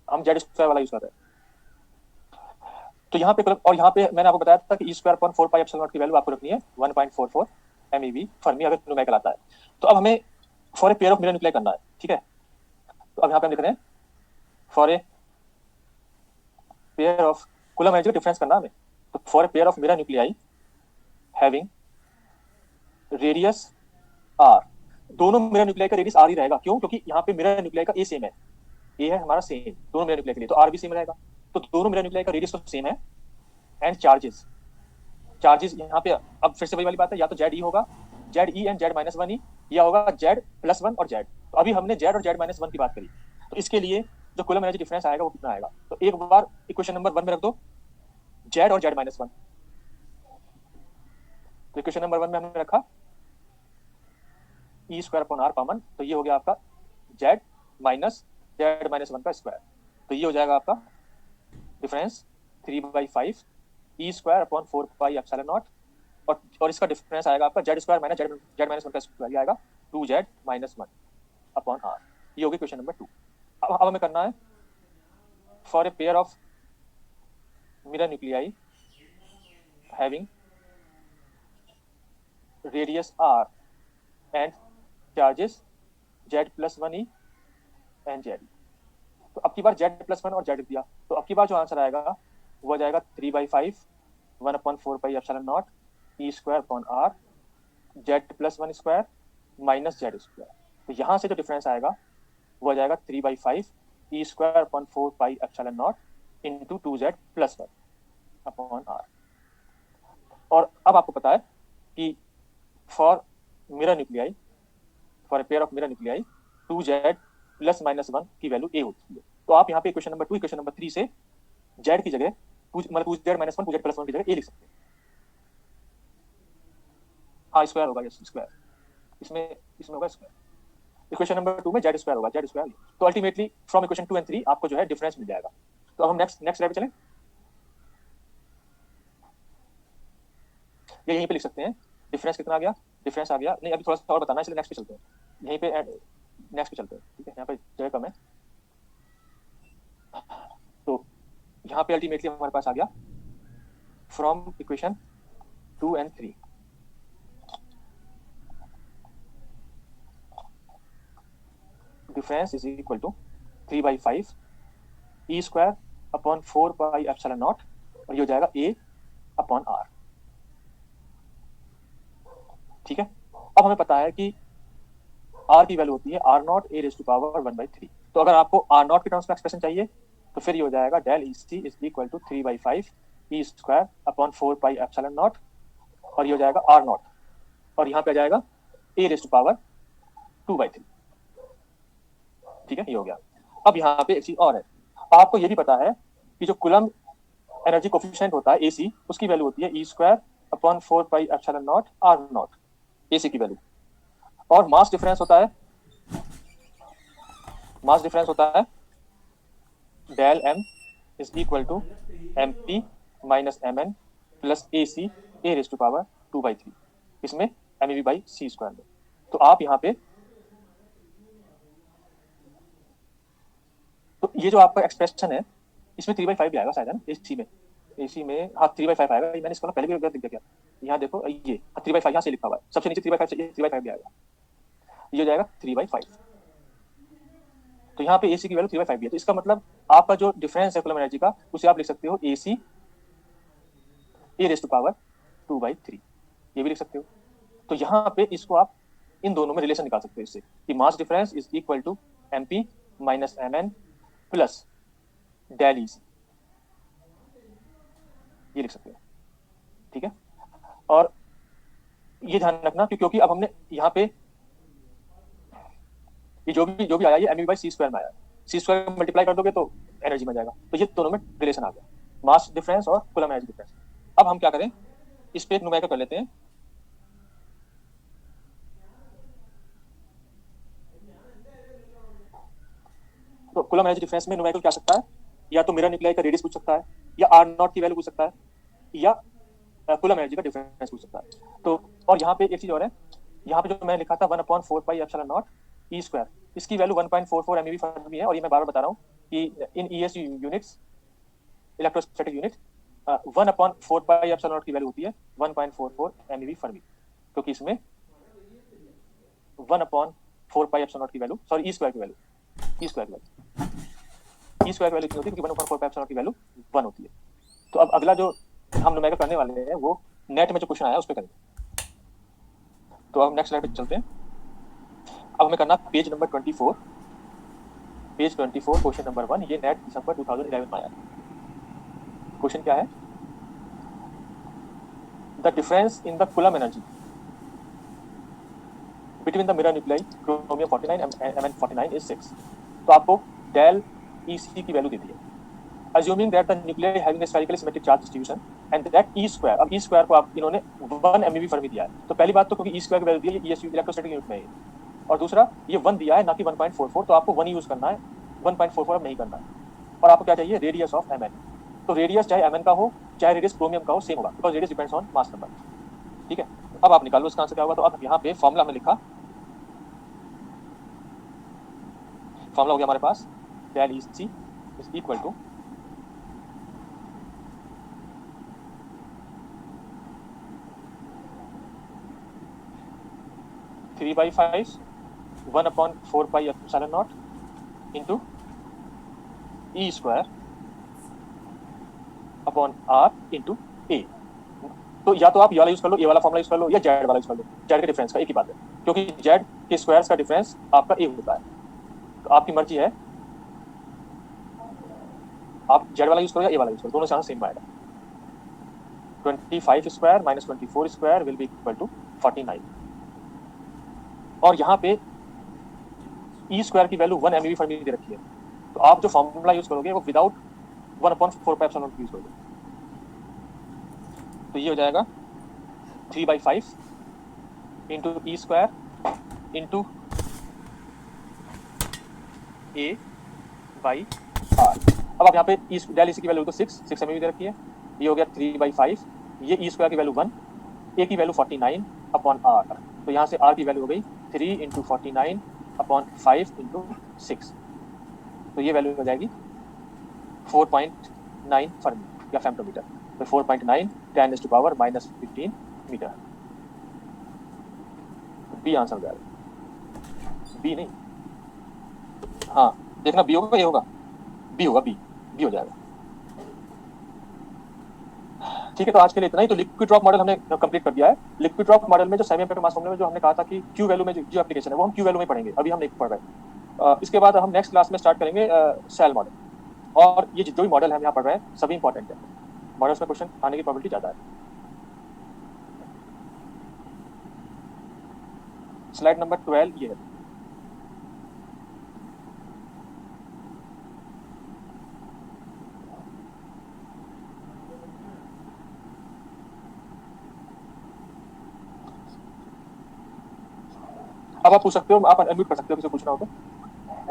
हम Z² वाला यूज कर रहे हैं। तो यहाँ पे और यहाँ पे मैंने आपको बताया था कि E² upon 4 pi epsilon not की वैल्यू आपको रखनी है 1.44 MeV फर्मी, अगर न्यूमेरिकल आता है। तो अब हमें for a pair of mirror nuclei करना है। ठीक है, तो अब यहाँ पे हम लिख रहे हैं for a pair of coulomb energy का डिफरेंस करना हमें। तो for a pair of mirror nuclei having radius R, दोनों मिरर न्यूक्लियाई का रेडियस R ही रहेगा। क्यों? क्योंकि यहाँ पे मिरर न्यूक्लियाई का ए सेम है, ए है हमारा सेम दोनों मिरर न्यूक्लियाई के लिए, तो R भी सेम रहेगा। तो दोनों मिरर न्यूक्लियाई का रेडियस तो सेम है। एंड चार्जेस, चार्जेस यहाँ पे अब फिर से वही वाली बात है, या तो ZE होगा, ZE एंड Z-1E, या होगा Z+1 और Z। तो अभी हमने Z और Z-1 की बात करी, तो इसके लिए जो कूलम्ब एनर्जी डिफरेंस आएगा वो कितना आएगा। तो एक बार इक्वेशन नंबर 1 में रख दो Z और Z-1। तो इक्वेशन नंबर 1 में हमने रखा E² अपॉन R कॉमन, तो ये हो गया आपका Z माइनस Z-1 का स्क्वायर। तो ये हो जाएगा आपका difference 3/5 E² upon 4 pi epsilon naught, और इसका डिफरेंस आएगा आपका Z² माइनस Z-1 का स्क्वायर, आएगा 2Z-1 अपॉन R। ये होगी क्वेश्चन नंबर 2। अब हमें करना है for a pair of mirror nuclei having radius R and charges Z+1E and Z। तो अब की बार Z+1 और Z दिया, तो अब की बार जो आंसर आएगा वो आ जाएगा 3/5 1/4 pi epsilon not E² upon R Z+1² minus Z²। तो यहाँ से जो डिफरेंस आएगा वो आ जाएगा 3/5 e square upon 4 pi epsilon not into 2z plus 1 upon r। और अब आपको पता है कि for mirror nuclei, for a pair of mirror nuclei 2z plus minus 1 की वैल्यू a होती है। तो आप यहाँ पे इक्वेशन नंबर 2 इक्वेशन नंबर 3 से z की जगह मतलब 2z माइनस 1 2z प्लस 1 की जगह a लिख सकते हैं। हाँ स्क्वायर होगा, यस स्क्वायर, इसमें होगा स्क्वायर। इक्वेशन नंबर 2 में z स्क्वायर होगा, z स्क्वायर। तो अल्टीमेटली फ्रॉम इक्वेशन 2 एंड 3 आपको जो है डिफरेंस मिल जाएगा। तो अब हम नेक्स्ट स्लाइड पे चलें। ये यहीं पे लिख सकते हैं डिफरेंस कितना आ गया, डिफरेंस आ गया नहीं, अभी थोड़ा सा और बताना है इसलिए नेक्स्ट पे चलते हैं, यहीं पे नेक्स्ट पे चलते हैं, ठीक है। यहाँ पे जगह कम है, तो यहाँ पे अल्टीमेटली हमारे पास आ गया from equation 2 and 3 difference is equal to 3/5 e square upon 4 pi epsilon naught, और ये हो जाएगा a अपॉन r, ठीक है। अब हमें पता है कि r की वैल्यू होती है r naught a raise to power 1/3। तो अगर आपको r नॉट के टर्म्स में एक्सप्रेशन चाहिए तो फिर ये हो जाएगा del E c is equal to 3/5 e square upon 4 pi epsilon naught, और ये हो जाएगा r नॉट, और यहाँ पे आ जाएगा a रेज़ टू पावर 2/3, ठीक है। ये हो गया। अब यहाँ पे एक चीज और है, आपको ये भी पता है कि जो कूलम्ब एनर्जी कोफिशिएंट होता है AC, उसकी वैल्यू होती है e square upon 4 pi epsilon not r not, AC की वैल्यू। और मास डिफरेंस होता है del m is equal to mp minus mn plus AC a raise to power 2/3, इसमें mev बाई c स्क्वायर में। तो आप यहाँ पे तो ये जो आपका एक्सप्रेशन है इसमें 3/5 भी आएगा शायद, है ना, AC में हाँ 3/5 आएगा। मैंने इसको पहले भी गलत लिख दिया क्या, यहाँ देखो ये 3/5 यहाँ से लिखा हुआ है, सबसे नीचे 3/5 से 3/5 भी आएगा, ये हो जाएगा 3/5। तो यहाँ पे AC की वैल्यू 3/5 भी है, तो इसका मतलब आपका जो डिफरेंस है कूलम्ब एनर्जी का, उसे आप लिख सकते हो AC a raise to power 2/3, ये भी लिख सकते हो। तो यहाँ पे इसको आप इन दोनों में रिलेशन निकाल सकते हो इससे कि mass difference is equal to mp minus mn plus del E C, ये लिख सकते हो, ठीक है। और ये ध्यान रखना क्योंकि अब हमने यहाँ पे ये जो भी आया ये एम बाई सी स्क्वायर में आया, सी स्क्वायर मल्टीप्लाई कर दोगे तो एनर्जी में जाएगा। तो ये दोनों में रिलेशन आ गया, मास डिफरेंस और कूलम्ब एनर्जी डिफरेंस। अब हम क्या करें, इस पे एक न्यूमेरिकल कर लेते हैं। तो कूलम्ब एनर्जी डिफरेंस में न्यूमेरिकल क्या आ सकता है, या तो मिरर न्यूक्लियाई का रेडियस पूछ सकता है, या आर नॉट की वैल्यू पूछ सकता है, या कूलम्ब एनर्जी का डिफरेंस पूछ सकता है। तो और यहाँ पे एक चीज और है, यहाँ पे जो मैं लिखा था 1/4 pi epsilon not E square, इसकी वैल्यू 1.44 MeV फर्मी है। और ये मैं बार बार बता रहा हूँ कि इन ES units, electrostatic unit, 1/4 pi epsilon not की वैल्यू होती है 1.44 MeV फर्मी, क्योंकि इसमें 1/4 पाई एप्सिलॉन नॉट की वैल्यू, सॉरी ई स्क्वायर की वैल्यू कितनी होती है, क्योंकि 1/4 पाई एप्सिलॉन नॉट की वैल्यू 1 होती है। तो अब अगला जो हम न्यूमेरिकल करने वाले हैं वो नेट में जो क्वेश्चन आया उस पर करेंगे। तो अब नेक्स्ट स्लाइड पे चलते हैं। अब हमें करना पेज नंबर 24, क्वेश्चन नंबर 1, ये नेट दिसंबर 2011 में आया। क्वेश्चन क्या है, the difference in the coulomb energy between the mirror nuclei chromium 49 and Mn49 is 6। तो आपको डेल EC की वैल्यू दी है, assuming that the nuclei having a spherically symmetric charge distribution and that E square, अब E square को आप इन्होंने 1 MeV Fermi दिया है। तो पहली बात तो क्योंकि E square की वैल्यू दी है, ये इलेक्ट्रोस्टैटिक यूनिट में है, और दूसरा ये 1 दिया है ना कि 1.44, तो आपको 1 यूज करना है, 1.44 अब नहीं करना है। और आपको क्या चाहिए, रेडियस ऑफ Mn। तो रेडियस चाहे Mn का हो चाहे रेडियस क्रोमियम का हो सेम होगा, because radius depends on mass number, ठीक है। अब आप निकालो इसका आंसर क्या होगा। तो अब यहाँ पे फॉर्मूला हमने लिखा, फॉर्मूला हो गया हमारे पास del EC is equal to 3/5 1/4 pi epsilon not into e square upon r into a. तो या तो आप ये वाला यूज कर लो, ये वाला फॉर्मूला यूज कर लो, या जेड वाला यूज कर लो, जेड के डिफरेंस का एक ही बात है, क्योंकि जेड के स्क्वायर्स का डिफरेंस आपका ए होता है। तो आपकी मर्जी है आप जेड वाला यूज करो या ए वाला यूज करो, दोनों से आंसर सेम आएगा। 25 square minus 24 square will be equal to 49। और यहाँ पे ई स्क्वायर की वैल्यू 1 MeV फर्मी दे रखी है, तो आप जो फॉर्मूला यूज करोगे वो विदाउट 1/4πε0 यूज करोगे। तो ये हो जाएगा 3/5 into e square into a by r. अब आप यहाँ पे डेल इसी की वैल्यू तो 6 MeV दे रखी है, ये हो गया 3/5, ये ई स्क्वायर की वैल्यू 1, ए की वैल्यू 49 अपॉन आर, तो यहाँ से आर की वैल्यू हो गई 3 इंटू 49 अपॉन 5 इंटू 6, तो ये वैल्यू हो जाएगी 4.9 फर्मी या फेम्टोमीटर। तो 4.9 10⁻⁻15 मीटर, बी आंसर हो जाएगा। बी नहीं, हाँ देखना बी होगा, ये होगा, बी होगा, बी हो जाएगा। ठीक है, तो आज के लिए इतना ही। तो लिक्विड ड्रॉप मॉडल हमने कंप्लीट कर दिया है। लिक्विड ड्रॉप मॉडल में जो सेमी एम्पिरिकल मास फॉर्मूला में जो हमने कहा था कि क्यू वैल्यू में जो एप्लीकेशन है वो हम क्यू वैल्यू में पढ़ेंगे, अभी हम नहीं पढ़ रहे। इसके बाद हम नेक्स्ट क्लास में स्टार्ट करेंगे सेल मॉडल, और ये जो भी मॉडल हम यहाँ पढ़ रहे हैं सभी इंपॉर्टेंट है, मॉडल्स में क्वेश्चन आने की प्रोबेबिलिटी ज्यादा है। स्लाइड नंबर 12 ये है। अब आप पूछ सकते हो, आप अनम्यूट कर सकते हो किसी को पूछना हो तो।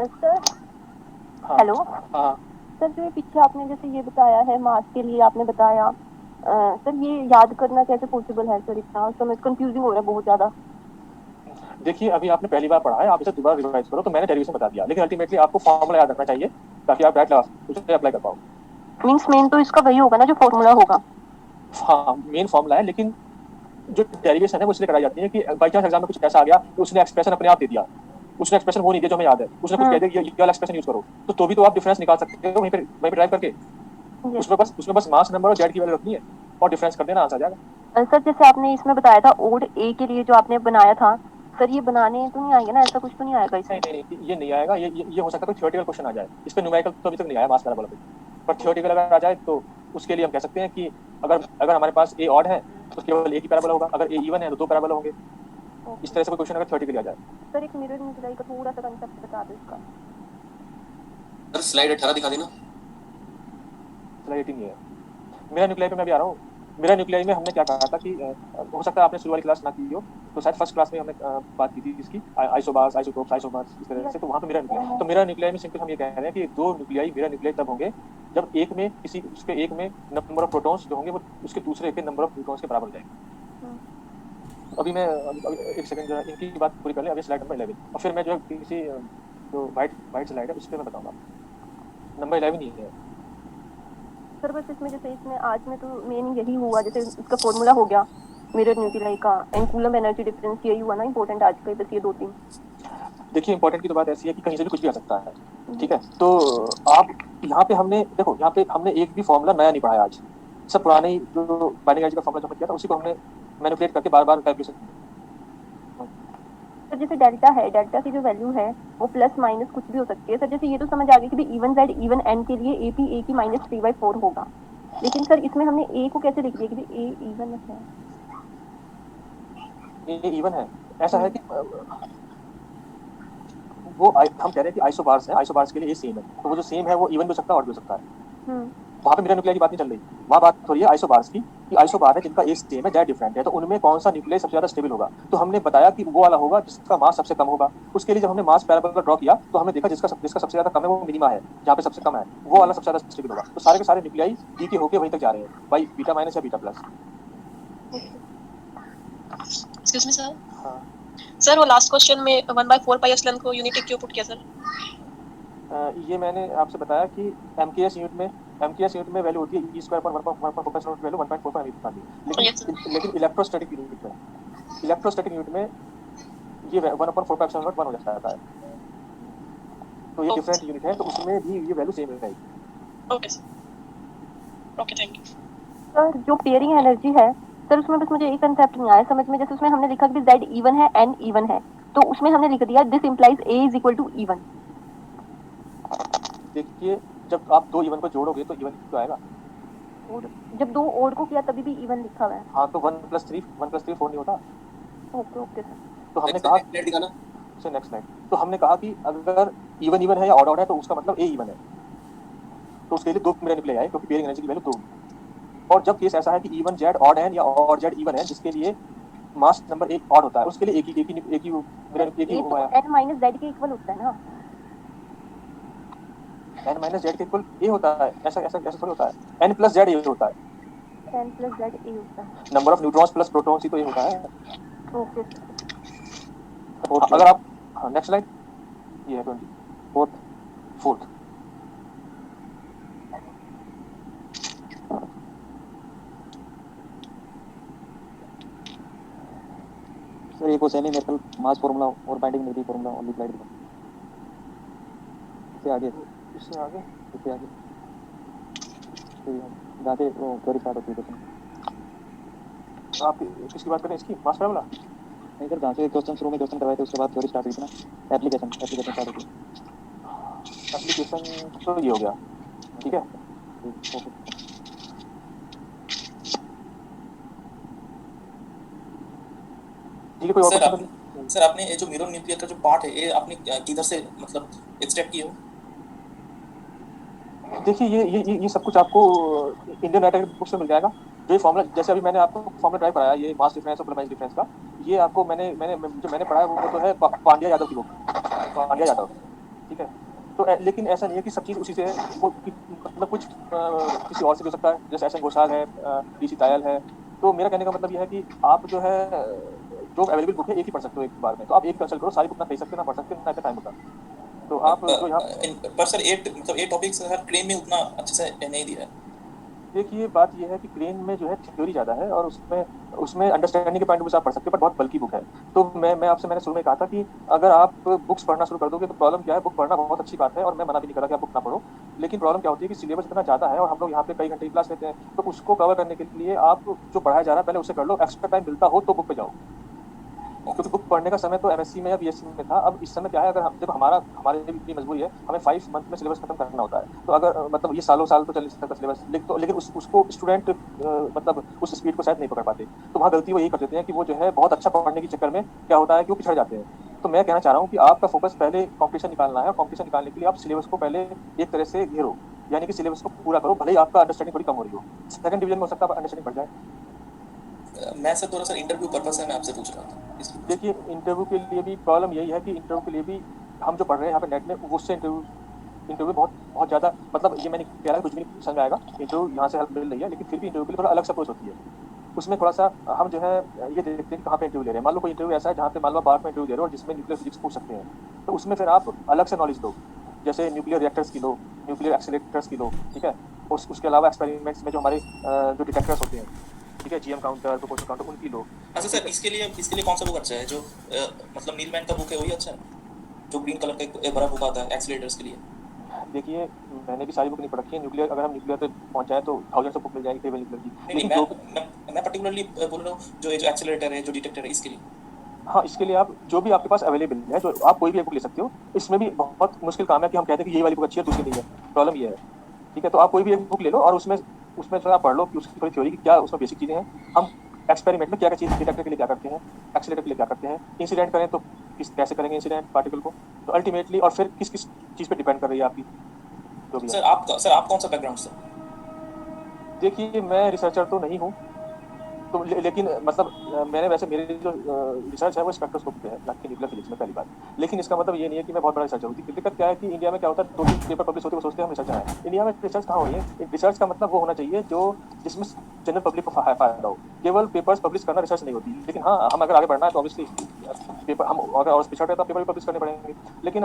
सर हाँ हेलो, हाँ सर जो ये पीछे आपने जैसे ये बताया है मास के लिए आपने बताया, सर ये याद करना कैसे पॉसिबल है सर? इतना समझ कंफ्यूजिंग हो रहा है बहुत ज्यादा। देखिए अभी आपने पहली बार पढ़ा है, आप इसे दोबारा रिवाइज करो, तो मैंने डेरिवेशन बता दिया, लेकिन अल्टीमेटली आपको फॉर्मूला याद रखना चाहिए ताकि आप डायरेक्ट उसे अप्लाई कर पाओ। मींस मेन तो इसका वही होगा ना जो फॉर्मूला होगा। हाँ मेन फॉर्मूला है, लेकिन जो डेरिवेशन है वो इसलिए कराई जाती है कि बाई चांस एग्जाम में कुछ ऐसा आ गया तो उसने एक्सप्रेशन अपने आप दे दिया, उसने एक्सप्रेशन वो नहीं दिया जो हमें याद है, उसने कुछ कह दिया ये वाला एक्सप्रेशन यूज करो, तो भी तो आप डिफरेंस निकाल सकते हो वहीं पे ड्राइव करके। उसमें बस मास नंबर और जेड की वैल्यू रखनी है और डिफरेंस कर देना, आंसर आ जाएगा। सर जैसे आपने इसमें बताया था ओड ए के लिए जो आपने बनाया था, सर ये बनाने तो नहीं आएंगे ना, ऐसा कुछ तो नहीं आएगा इसमें? नहीं ये नहीं आएगा, ये हो सकता है कोई थियोरेटिकल क्वेश्चन आ जाए, इस पे न्यूमेरिकल तो अभी तक नहीं आया मास पैराबोला पे, पर थियोरेटिकल अगर आ जाए तो उसके लिए हम कह सकते हैं कि अगर हमारे पास ए ऑड है तो केवल एक ही पैराबोला होगा, अगर ए इवन है तो दो पैराबोला होंगे। इस तरह से कोई क्वेश्चन अगर थियोरेटिकली आ जाए। सर एक मिरर न्यूक्लियाई का थोड़ा सा कांसेप्ट बता दो इसका। सर स्लाइड 18 दिखा देना। स्लाइड 18 है मेरा न्यूक्लियाई पे, मैं भी आ रहा हूँ। मेरा न्यूक्लियाई में हमने क्या कहा था कि हो सकता है आपने शुरू वाली क्लास ना की हो, तो शायद फर्स्ट क्लास में हमने बात की थी इसकी आइसोबार्स, आइसोटोप्स, आइसोमर्स, इस तरह से। तो वहाँ पे मेरा न्यूक्लियाई, तो मेरा न्यूक्लियाई में सिंपल हम ये कह रहे हैं कि दो न्यूक्लियाई मेरा न्यूक्लियाई तब होंगे जब एक में किसी उसके एक में नंबर ऑफ प्रोटॉन्स जो होंगे वो उसके दूसरे के नंबर ऑफ न्यूट्रॉन्स के बराबर हो जाएंगे। अभी मैं एक सेकंड जो है इनकी बात पूरी कर लें, अभी स्लाइड नंबर 11, और फिर मैं जो किसी जो वाइट स्लाइड है उस पर मैं बताऊंगा। नंबर 11 ही है सर। बस इसमें जैसे इसमें आज में तो मेन यही हुआ, जैसे इसका फॉर्मूला हो गया मिरर न्यूक्लियाई का, एंड कूलम एनर्जी डिफरेंस, यही हुआ ना इंपॉर्टेंट आज का, बस ये दो तीन। देखिए इंपॉर्टेंट की तो बात ऐसी है कि कहीं से भी कुछ भी आ सकता है, ठीक है। तो आप यहाँ पे हमने देखो, यहाँ पे हमने एक भी फॉर्मूला नया नहीं पढ़ाया आज, सब पुराने ही जो बाइंडिंग एनर्जी का फॉर्मूला जो हमने किया था उसी को हमने मैनिपुलेट करके बार बार कैलकुलेशन। सर जैसे डेल्टा है, डेल्टा की जो वैल्यू है वो प्लस माइनस कुछ भी हो सकती है सर। जैसे ये तो समझ आ गया कि भी इवन जेड इवन एन के लिए ए पी ए की -3/4 होगा, लेकिन सर इसमें हमने ए को कैसे लिख दिया कि भी ए इवन है? ये इवन है, ऐसा है कि वो हम कह रहे हैं कि आइसोबार्स है, आइसोबार्स के लिए ये सेम है, तो वो जो सेम है वो इवन भी हो सकता है और भी हो सकता है। वहाँ पे मेरा न्यूक्लियाई की बात नहीं चल रही, वहाँ बात हो रही है आइसोबार्स की, कि आइसोबार है जिनका ए सेम है जेड डिफरेंट है, तो उनमें कौन सा न्यूक्लियाई सबसे ज्यादा स्टेबल होगा। तो हमने बताया कि वो वाला होगा जिसका मास सबसे कम होगा। उसके लिए जब हमने मास पैराबोला ड्रॉ किया तो हमने देखा जिसका सबसे ज्यादा कम है वो मिनिमा है, जहाँ पे सबसे कम है वो वाला सबसे ज्यादा स्टेबल होगा। तो सारे के सारे न्यूक्लियाई डी के होके वहीं तक जा रहे हैं, बाई बीटा माइनस या beta plus. Excuse me sir. हाँ सर वो लास्ट क्वेश्चन में 1/4πε को यूनिट क्यों पुट किया सर? ये मैंने आपसे बताया कि एमकेएस यूनिट में वैल्यू होती है ई स्क्वायर पर 1/4 वैल्यू 1.4 लेकिन इलेक्ट्रोस्टैटिक यूनिट में ये 1/4 1 हो जाता है, तो ये डिफरेंट यूनिट है, तो उसमें भी ये वैल्यू सेम रहेगी। Okay sir, okay thank you sir. जो पेयरिंग एनर्जी है सर, उसमें बस मुझे एक कंसेप्ट नहीं आया समझ में। जैसे उसमें हमने लिखा कि z इवन है n इवन है, तो उसमें हमने लिख दिया this implies a is equal to even. देखिए जब आप दो इवन को जोड़ोगे तो इवन तो आएगा। और जब दो ओड को किया तभी भी इवन लिखा हुआ है। हाँ तो 1+3 4 नहीं होता। Okay okay sir. तो हमने नेक्स्ट कहा स्लाइड दिखाना। से नेक्स्ट स्लाइड, तो हमने कहा कि अगर इवन इवन है या ऑड ऑड है तो उसका मतलब ए इवन है, तो उसके लिए 2 मेरा निकले आए क्योंकि पेयरिंग एनर्जी की वैल्यू 2 होगी। और जब केस ऐसा है कि इवन जेड ऑड है या ऑड जेड इवन है जिसके लिए मास नंबर एक ऑड होता है, उसके लिए एक ही मेरा एक ही ये तो आया। n माइनस जेड के इक्वल होता है ना। n माइनस जेड के इक्वल ए होता है, ऐसा ऐसा ऐसा थोड़ी होता है। n प्लस जेड ए होता है, n प्लस जेड ए होता है। Number of neutrons plus protons ही तो ये होता है। ओके अगर आप हाँ नेक्स्ट स्लाइड, ये है 24th 4th। सर एक वो सेमी मेटल मास फार्मूला और binding energy formula only slide दिखाओ। इससे आगे इससे आगे इससे आगे जहाँ से वो थ्योरी स्टार्ट होती है क्वेश्चन। आप किसकी बात करें, इसकी मास फार्मूला? नहीं सर, जहाँ से क्वेश्चन शुरू में क्वेश्चन करवाए थे उसके बाद थ्योरी स्टार्ट हुई थी ना, एप्लीकेशन स्टार्ट होती है। एप्लीकेशन तो ये हो गया, ठीक है। ओके ठीक है, कोई और सर क्वेश्चन? सर आपने ये जो मिरर न्यूक्लियर का जो पार्ट है ये आपने किधर से मतलब एक्सट्रैक्ट किया हो? देखिए ये सब कुछ आपको इंडियन मैथमेटिक्स बुक से मिल जाएगा। जो ये फॉर्मूला, जैसे अभी मैंने आपको फॉर्मूला ड्राइव कराया, ये मास डिफरेंस और प्लमाइज डिफरेंस का, ये आपको मैंने पढ़ाया वो तो है पांड्या यादव की बुक, पांड्या यादव, ठीक है। तो लेकिन ऐसा नहीं है कि सब चीज़ उसी से मतलब कुछ किसी और से भी हो सकता है, जैसे एस एन घोषाल है, DC तायल है। तो मेरा कहने का मतलब यह है कि आप जो है जो अवेलेबल बुक है एक ही पढ़ सकते हो एक बार में, तो आप एक कंसल्ट करो, सारी बुक ना खरीद सकते ना पढ़ सकते ना, इतना टाइम होता। तो आप जो यहाँ पर सर ये टॉपिक्स हर क्लेम में उतना अच्छे से नहीं दिया है। देखिए बात यह है कि क्रेन में जो है थ्योरी ज़्यादा है और उसमें अंडरस्टैंडिंग के पॉइंट से आप पढ़ सकते हो, पर बहुत बल्कि बुक है। तो मैंने शुरू में कहा था कि अगर आप बुक्स पढ़ना शुरू कर दोगे तो प्रॉब्लम क्या है, बुक पढ़ना बहुत अच्छी बात है और मैं मना भी नहीं कर रहा कि आप बुक ना पढ़ो, लेकिन प्रॉब्लम क्या होती है कि सिलेबस इतना ज़्यादा है और हम लोग यहाँ पे कई घंटे की क्लास लेते हैं, तो उसको कवर करने के लिए आप जो पढ़ाया जा रहा है पहले उसे कर लो, एक्स्ट्रा टाइम मिलता हो तो बुक पे जाओ। क्योंकि बुक पढ़ने का समय तो MSc में या BSc में था, अब इस समय क्या है, अगर जब हमारे लिए इतनी मजबूरी है, हमें 5 मंथ में सिलेबस खत्म करना होता है, तो अगर मतलब ये सालों साल तो चल सकता सिलेबस, लेकिन उसको स्टूडेंट मतलब उस स्पीड को शायद नहीं पकड़ पाते। तो वहाँ गलती वो यही कर देते हैं कि वो जो है बहुत अच्छा पढ़ने के चक्कर में क्या होता है कि वो पिछड़ जाते हैं। तो मैं कहना चाह रहा हूँ कि आपका फोकस पहले कॉम्पिटिशन निकालना है, और कॉम्पिटिशन निकालने के लिए आप सिलेबस को पहले एक तरह से घेरो, यानी कि सिलेबस को पूरा करो, भले ही आपका अंडरस्टैंडिंग थोड़ी कम हो रही हो, सेकंड डिवीजन में हो सकता है अंडरस्टैंडिंग बढ़ जाए। मैं सर थोड़ा सा इंटरव्यू पर्पस से मैं आपसे पूछ रहा था इसलिए। देखिए इंटरव्यू के लिए भी प्रॉब्लम यही है कि इंटरव्यू के लिए भी हम जो पढ़ रहे हैं यहाँ पे नेट में, उससे इंटरव्यू बहुत ज़्यादा, मतलब ये मैंने कह रहा कुछ भी नहीं समझ में आएगा, इंटरव्यू यहाँ से हेल्प मिल रही है, लेकिन फिर भी इंटरव्यू के लिए थोड़ा अलग से अप्रोच होती है। उसमें थोड़ा सा हम जो है ये देखते हैं कहाँ पे इंटरव्यू ले रहे हैं। मान लो कोई इंटरव्यू ऐसा है जहाँ पे मान लो बाहर में इंटरव्यू दे रहे हो और जिसमें न्यूक्लियर फिजिक्स पूछ सकते हैं, तो उसमें फिर आप अलग से नॉलेज दो, जैसे न्यूक्लियर रिएक्टर्स की लो, न्यूक्लियर एक्सीलरेटर्स की लो, ठीक है। और उसके अलावा एक्सपेरिमेंट्स में जो हमारे जो डिटेक्टर्स होते हैं, ठीक है, GM काउंटर, प्रोपोर्शन काउंटर, उनकी लो। अच्छा सर इसके लिए कौन सा बुक अच्छा है? जो मतलब नीलमैन का बुक है वही अच्छा है, जो ग्रीन कलर का एक बड़ा बुक आता है एक्सीलरेटर्स के लिए? देखिए मैंने भी सारी बुक नहीं पढ़ रखी है, न्यूक्लियर अगर हम न्यूक्लियर पे पहुंच जाए तो थाउजेंड्स ऑफ बुक मिल जाएगी टेबल न्यूक्लियर की। नहीं मैं पर्टिकुलरली बोल रहा हूँ जो एक्सीलरेटर है, जो डिटेक्टर है, इसके लिए। हाँ, इसके लिए आप जो भी आपके पास अवेलेबल है, जो आप कोई भी एक बुक ले सकते हो। इसमें भी बहुत मुश्किल काम है कि हम कहते हैं कि ये वाली बुक अच्छी है दूसरी नहीं है, प्रॉब्लम ये है, ठीक है। तो आप कोई भी एक बुक ले लो और उसमें थोड़ा पढ़ लो कि उसकी थोड़ी थ्योरी की क्या उसमें बेसिक चीज़ें हैं, हम एक्सपेरिमेंट में क्या क्या चीज़ डिटेक्टर के लिए क्या करते हैं, एक्सीलरेटर के लिए क्या करते हैं, इंसिडेंट करें तो कैसे करेंगे इंसिडेंट पार्टिकल को, तो अल्टीमेटली और फिर किस चीज़ पर डिपेंड कर रही है आपकी जो भी है। सर आप कौन सा बैकग्राउंड सर? देखिए मैं रिसर्चर तो नहीं हूँ, तो लेकिन मतलब मैंने वैसे मेरी जो रिसर्च है वो स्पेक्ट्रोस्कोप पे है, न्यूक्लियर फिजिक्स में, पहली बात। लेकिन इसका मतलब ये नहीं है कि मैं बहुत बड़ा रिसर्चर हूँ। दिक्कत क्या है कि इंडिया में क्या होता है, 2-3 पेपर पब्लिश होते हैं, वो सोचते हैं हम रिसर्चर हैं। इंडिया में रिसर्च कहाँ हो रही है? रिसर्च का मतलब वो होना चाहिए जो जिसमें जनरल पब्लिक को फायदा हो। केवल पेपर्स पब्लिश करना रिसर्च नहीं होती, लेकिन हाँ हम अगर आगे बढ़ना है तो ऑब्वियसली पेपर हम अगर और पिछड़ रहे तो पेपर भी पब्लिश करने पड़ेंगे। लेकिन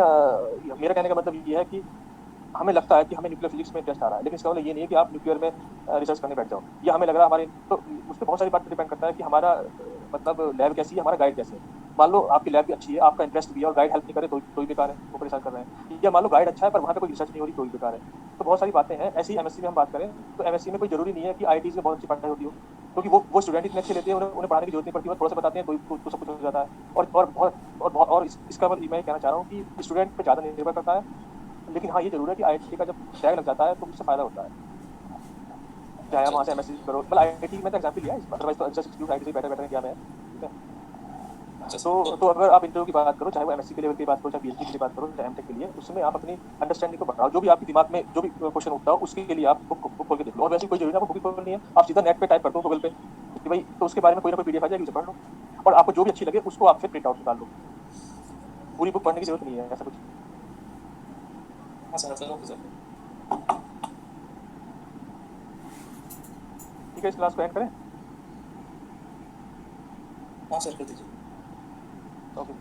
मेरा कहने का मतलब ये है कि हमें लगता है कि हमें न्यूक्लियर फिजिक्स में इंटरेस्ट आ रहा है, लेकिन इसका मतलब ये नहीं है कि आप न्यूक्लियर में रिसर्च करने बैठ जाओ। ये हमें लग रहा है हमारे, तो उस पर बहुत सारी बात डिपेंड करता है कि हमारा मतलब लैब कैसी है, हमारा गाइड कैसे है। मान लो आपकी लैब भी अच्छी है, आपका इंटरेस्ट भी है और गाइड हेल्प नहीं करे तो ही बेकार है, वो परेशान कर रहे हैं। या मान लो गाइड अच्छा है पर वहाँ पे कोई रिसर्च नहीं हो रही तो ही बेकार है। तो बहुत सारी बातें हैं। ऐसी MSc में हम बात करें तो MSc में कोई जरूरी नहीं है कि IITs में बहुत अच्छी पढ़ाई होती हो, क्योंकि वो स्टूडेंट इतने अच्छे लेते हैं, उन्हें पढ़ाने की जरूरत नहीं पड़ती, वो थोड़ा सा बताते हैं तो सब कुछ हो जाता है। और इसका मतलब मैं कहना चाह रहा हूँ कि स्टूडेंट पे ज़्यादा निर्भर करता है लेकिन हाँ ये जरूर है कि IIT का जब टैग लग जाता है तो उससे फायदा होता है, चाहे आप वहाँ से MSc करो, मतलब IIT में तो एग्जाम्पल लिया है, अदरवाइज तो जस्ट एक्सक्लूड IIT से बेटर किया मैं, ठीक है। अच्छा तो अगर आप इंटरव्यू की बात करो, चाहे वो MSc के लेवल की बात करो, चाहे PhD के लिए बात करो, चाहे MTech के लिए, उसमें आप अपनी अंडरस्टैंडिंग को बढ़ाओ, जो भी आपके दिमाग में जो भी क्वेश्चन उठता हो उसके लिए आप बुक खोल के देख लो। और वैसे कोई जरूरी नहीं आपको बुक खोलनी है, आप सीधा नेट पे टाइप कर दो गूगल पे कि भाई तो उसके बारे में कोई ना कोई PDF आ जाएगी, उसे पढ़ लो, और आपको जो भी अच्छी लगे उसको आप फिर प्रिंट आउट निकाल लो। पूरी बुक पढ़ने की जरूरत नहीं है, ऐसा कुछ। हाँ सर, सर ओके सर। ठीक है, इस क्लास को एंड करें। हाँ सर कर दीजिए। ओके।